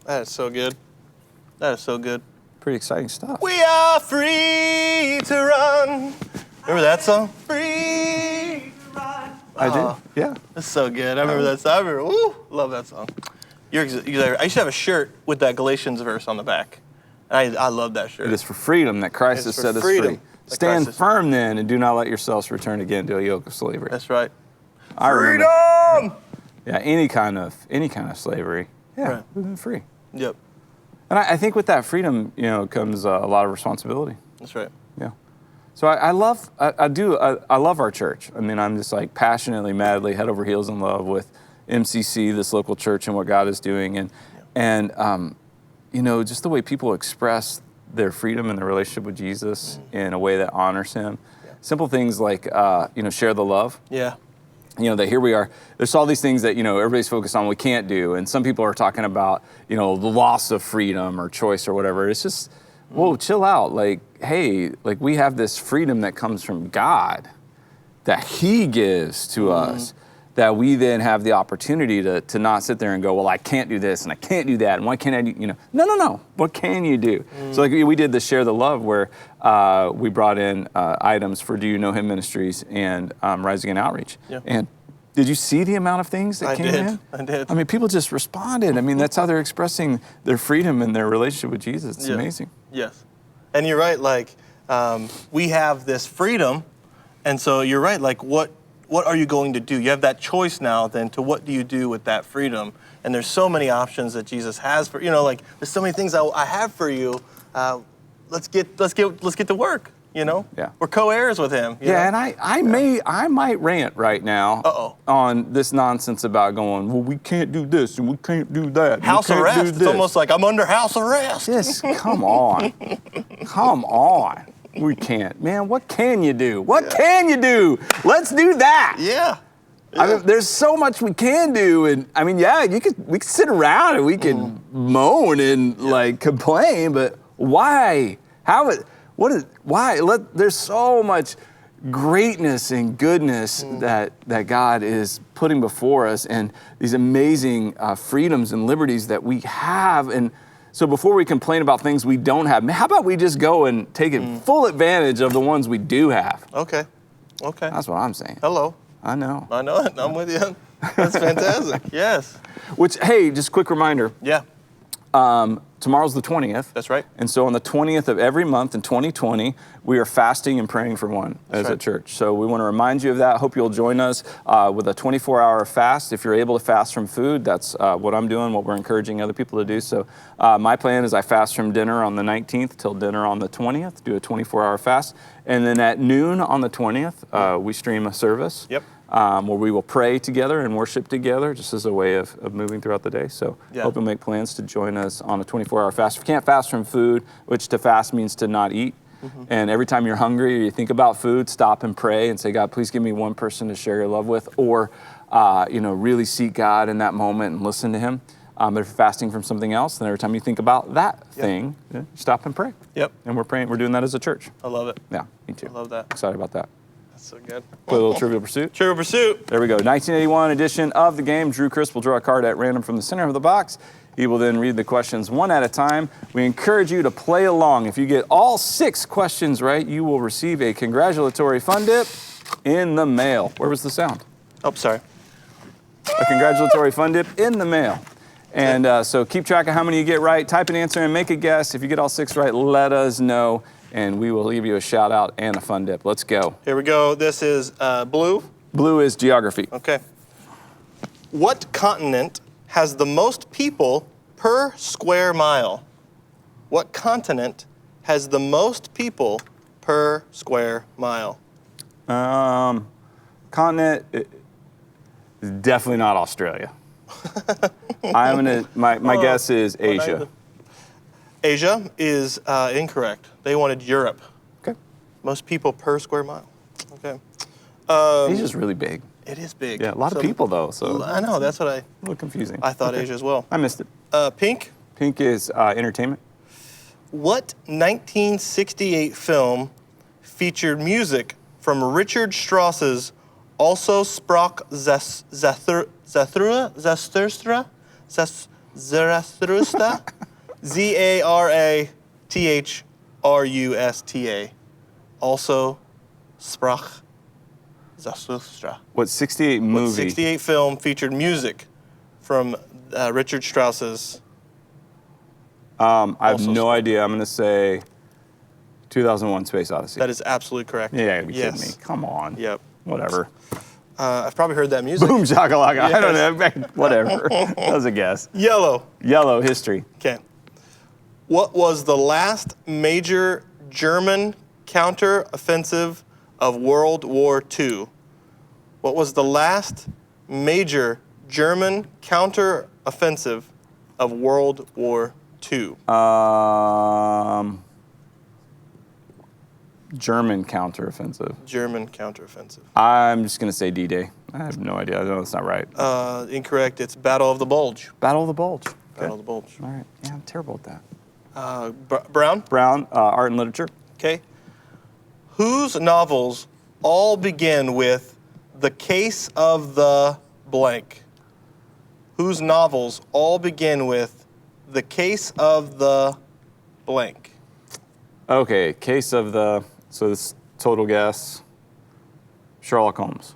That is so good. That is so good. Pretty exciting stuff. We are free to run. Remember that song? Free to run. I do, yeah. That's so good. I remember that song. Love that song. I used to have a shirt with that Galatians verse on the back. And I love that shirt. It is for freedom that Christ has set us free. Stand firm then and do not let yourselves return again to a yoke of slavery. That's right. I remember- Freedom! Yeah, any kind of slavery. Yeah, Right. we've been free. Yep. And I think with that freedom, comes a lot of responsibility. That's right. Yeah. So I love our church. I mean, I'm just like passionately, madly, head over heels in love with MCC, this local church, and what God is doing, and just the way people express their freedom and their relationship with Jesus in a way that honors Him. simple things like, share the love. Yeah. That here we are, there's all these things that, everybody's focused on we can't do. And some people are talking about, the loss of freedom or choice or whatever. It's just, whoa, chill out. Like, hey, like we have this freedom that comes from God that he gives to us, that we then have the opportunity to not sit there and go, well, I can't do this and I can't do that. And why can't I do, no. What can you do? So like we did the Share the Love where we brought in items for Do You Know Him Ministries and Rising in Outreach. Yeah. And did you see the amount of things that came in? I did. I mean, people just responded. I mean, that's how they're expressing their freedom and their relationship with Jesus. It's amazing. Yes. And you're right, like, we have this freedom, and so you're right, like, what are you going to do? You have that choice now, then, to what do you do with that freedom? And there's so many options that Jesus has for, like, there's so many things I have for you. Let's get to work, Yeah. We're co-heirs with him. you know? And I might rant right now on this nonsense about going, well, we can't do this and we can't do that. House arrest. It's almost like I'm under house arrest. Just come on. Come on. We can't. Man, what can you do? What can you do? Let's do that. Yeah. I mean, there's so much we can do, and I mean, we could sit around and we could moan and like complain, but why? Why? There's so much greatness and goodness that God is putting before us, and these amazing freedoms and liberties that we have. And so before we complain about things we don't have, how about we just go and take full advantage of the ones we do have? Okay. That's what I'm saying. Hello. I know. it. I'm with you. That's fantastic. Yes. Which, hey, just quick reminder. Yeah. Tomorrow's the 20th. That's right. And so on the 20th of every month in 2020, we are fasting and praying for one as a church. So we want to remind you of that. Hope you'll join us with a 24-hour fast. If you're able to fast from food, that's what I'm doing, what we're encouraging other people to do. So my plan is I fast from dinner on the 19th till dinner on the 20th, do a 24-hour fast. And then at noon on the 20th, we stream a service. Yep. Where we will pray together and worship together just as a way of moving throughout the day. So hope you'll make plans to join us on a 24-hour fast. If you can't fast from food, which to fast means to not eat, and every time you're hungry or you think about food, stop and pray and say, God, please give me one person to share your love with, or really seek God in that moment and listen to him. But if you're fasting from something else, then every time you think about that thing, stop and pray. Yep. And we're praying. We're doing that as a church. I love it. Yeah, me too. I love that. Excited about that. So good. Play a little Trivial Pursuit. Trivial Pursuit. There we go. 1981 edition of the game. Drew Chris will draw a card at random from the center of the box. He will then read the questions one at a time. We encourage you to play along. If you get all 6 questions right, you will receive a congratulatory fun dip in the mail. Where was the sound? Oh, sorry. A congratulatory fun dip in the mail. And so keep track of how many you get right. Type an answer and make a guess. If you get all 6 right, let us know, and we will give you a shout out and a fun dip. Let's go. Here we go. This is blue. Blue is geography. Okay. What continent has the most people per square mile? What continent has the most people per square mile? Continent, definitely not Australia. My guess is Asia. Asia is incorrect. They wanted Europe. Okay. Most people per square mile. Okay. Asia's really big. It is big. Yeah, a lot of people though, so I know, that's what a little confusing. I thought Asia as well. I missed it. Pink. Pink is entertainment. What 1968 film featured music from Richard Strauss's Also Sprach Zarathustra? Zarathrusta? Also Sprach Zarathustra. What 68 movie? What 68 film featured music from Richard Strauss's? I have no idea. I'm going to say 2001 Space Odyssey. That is absolutely correct. Yeah, you're kidding me. Come on. Yep. Whatever. I've probably heard that music. Boom shakalaka. Yes. I don't know. Whatever. That was a guess. Yellow. Yellow, history. Okay. What was the last major German counter-offensive of World War II? What was the last major German counter-offensive of World War II? German counteroffensive. German counteroffensive. I'm just going to say D-Day. I have no idea. I know that's not right. Incorrect. It's Battle of the Bulge. Battle of the Bulge. Okay. Battle of the Bulge. All right. Yeah, I'm terrible at that. Brown? Brown, art and literature. Okay. Whose novels all begin with the case of the blank? Whose novels all begin with the case of the blank? Okay, case of the, so this total guess, Sherlock Holmes.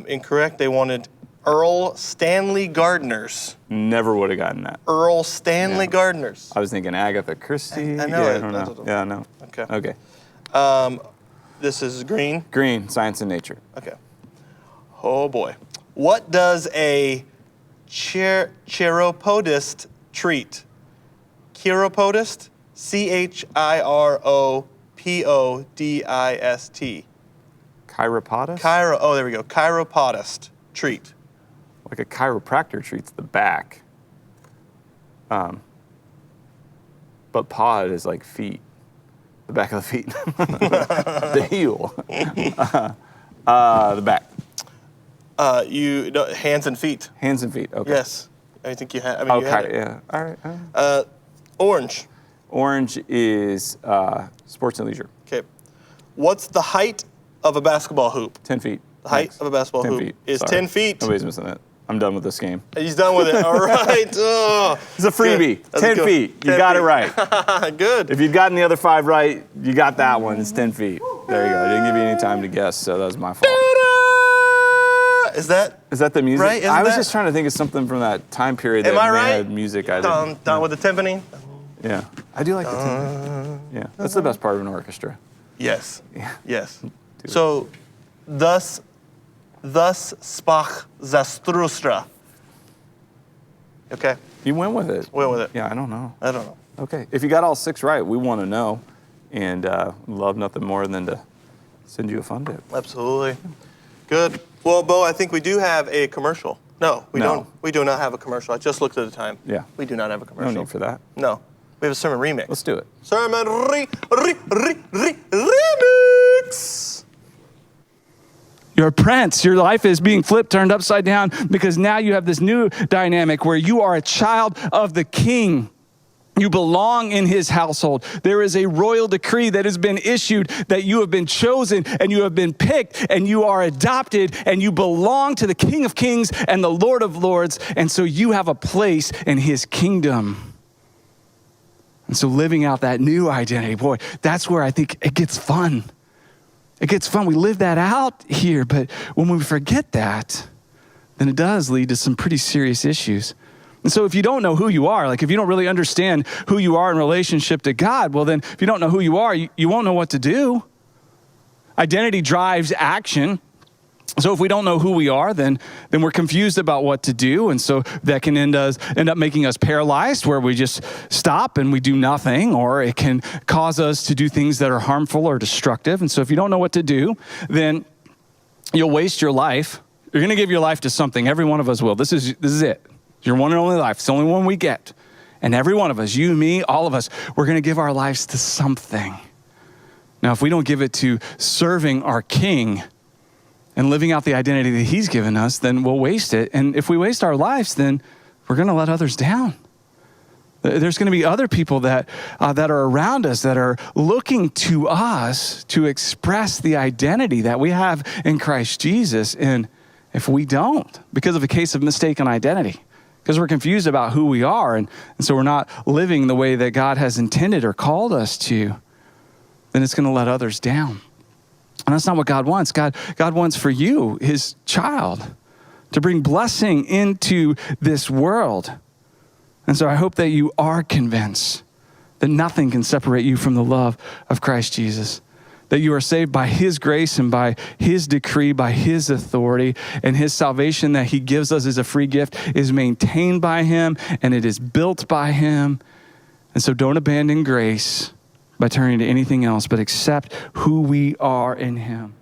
Incorrect. They wanted Earl Stanley Gardner's. Never would have gotten that. Earl Stanley Gardner's. I was thinking Agatha Christie. I know yeah, it. I don't know. Yeah, I know. Okay. Okay. This is green. Green, science and nature. Okay. Oh boy. What does a chiropodist treat? Chiropodist? Chiropodist. Chiropodist? Oh, there we go. Chiropodist treat. Like a chiropractor treats the back. But pod is like feet. The back of the feet. The heel. The back. Hands and feet. Hands and feet. Okay. Yes. I think you had. I mean, you had it. Yeah. All right. Orange. Orange is sports and leisure. Okay. What's the height of a basketball hoop? 10 feet. The height of a basketball 10 hoop feet. is Sorry. 10 feet. Nobody's missing it. I'm done with this game. He's done with it. All right. Oh, It's a freebie. That's 10 good. feet. You 10 got it feet. right. Good. If you'd gotten the other 5 right, you got that one. It's 10 feet. There you go. I didn't give you any time to guess, so that was my fault. Is that the music? right? Isn't I was that- just trying to think of something from that time period Am that I right? had music. I didn't. Down with the timpani? Yeah. I do like the timpani. Yeah. That's the best part of an orchestra. Yes. Yeah. Yes. Do it. So, thus sprach Zarathustra. Okay. You went with it. Went with it. Yeah, I don't know. I don't know. Okay. If you got all 6 right, we want to know. And love nothing more than to send you a fun dip. Absolutely. Good. Well, Bo, I think we do have a commercial. No, we No. don't. We do not have a commercial. I just looked at the time. Yeah. We do not have a No commercial. need for that. No. We have a sermon remix. Let's do it. Sermon remix. You're a prince. Your life is being turned upside down because now you have this new dynamic where you are a child of the king. You belong in his household. There is a royal decree that has been issued that you have been chosen and you have been picked and you are adopted and you belong to the King of Kings and the Lord of Lords. And so you have a place in his kingdom. And so living out that new identity, boy, that's where I think it gets fun. It gets fun. We live that out here, but when we forget that, then it does lead to some pretty serious issues. And so if you don't know who you are, like if you don't really understand who you are in relationship to God, well then if you don't know who you are, you won't know what to do. Identity drives action. So if we don't know who we are, then we're confused about what to do. And so that can end up making us paralyzed where we just stop and we do nothing, or it can cause us to do things that are harmful or destructive. And so if you don't know what to do, then you'll waste your life. You're going to give your life to something. Every one of us will. This is it. Your one and only life. It's the only one we get. And every one of us, you, me, all of us, we're going to give our lives to something. Now, if we don't give it to serving our King and living out the identity that he's given us, then we'll waste it. And if we waste our lives, then we're going to let others down. There's going to be other people that are around us that are looking to us to express the identity that we have in Christ Jesus. And if we don't, because of a case of mistaken identity, because we're confused about who we are, and so we're not living the way that God has intended or called us to, then it's going to let others down. And that's not what God wants. God wants for you, his child, to bring blessing into this world. And so I hope that you are convinced that nothing can separate you from the love of Christ Jesus, that you are saved by his grace and by his decree, by his authority, and his salvation that he gives us as a free gift is maintained by him and it is built by him. And so don't abandon grace by turning to anything else, but accept who we are in him.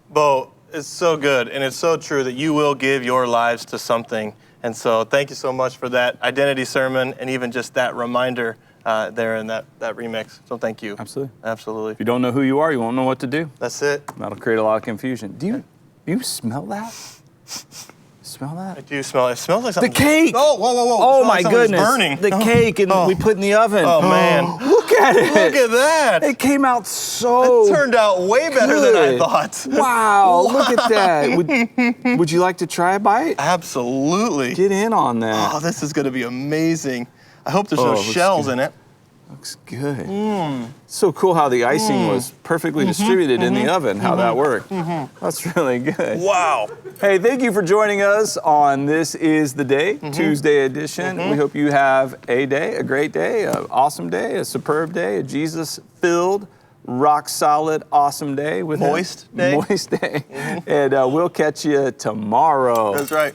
Bo, it's so good and it's so true that you will give your lives to something. And so thank you so much for that identity sermon and even just that reminder there in that remix. So thank you. Absolutely. Absolutely. If you don't know who you are, you won't know what to do. That's it. That'll create a lot of confusion. Do you smell that? Smell that? I do smell it. It smells like something. The cake! Oh, whoa, whoa, whoa. Oh It smells my like something's goodness! burning. The cake and we put in the oven. Oh, man. Look at it! Look at that. It came out so It turned out way better than I good. thought. Wow! Look at that. Would you like to try a bite? Absolutely. Get in on that. Oh, this is going to be amazing. I hope there's Oh, no it looks shells good. in it. Looks good. So cool how the icing was perfectly distributed in the oven, how that worked. That's really good. Wow. Hey, thank you for joining us on This Is the Day, Tuesday edition. We hope you have a day, a great day, an awesome day, a superb day, a Jesus-filled, rock-solid, awesome day. With Moist day. Moist day. And we'll catch you tomorrow. That's right.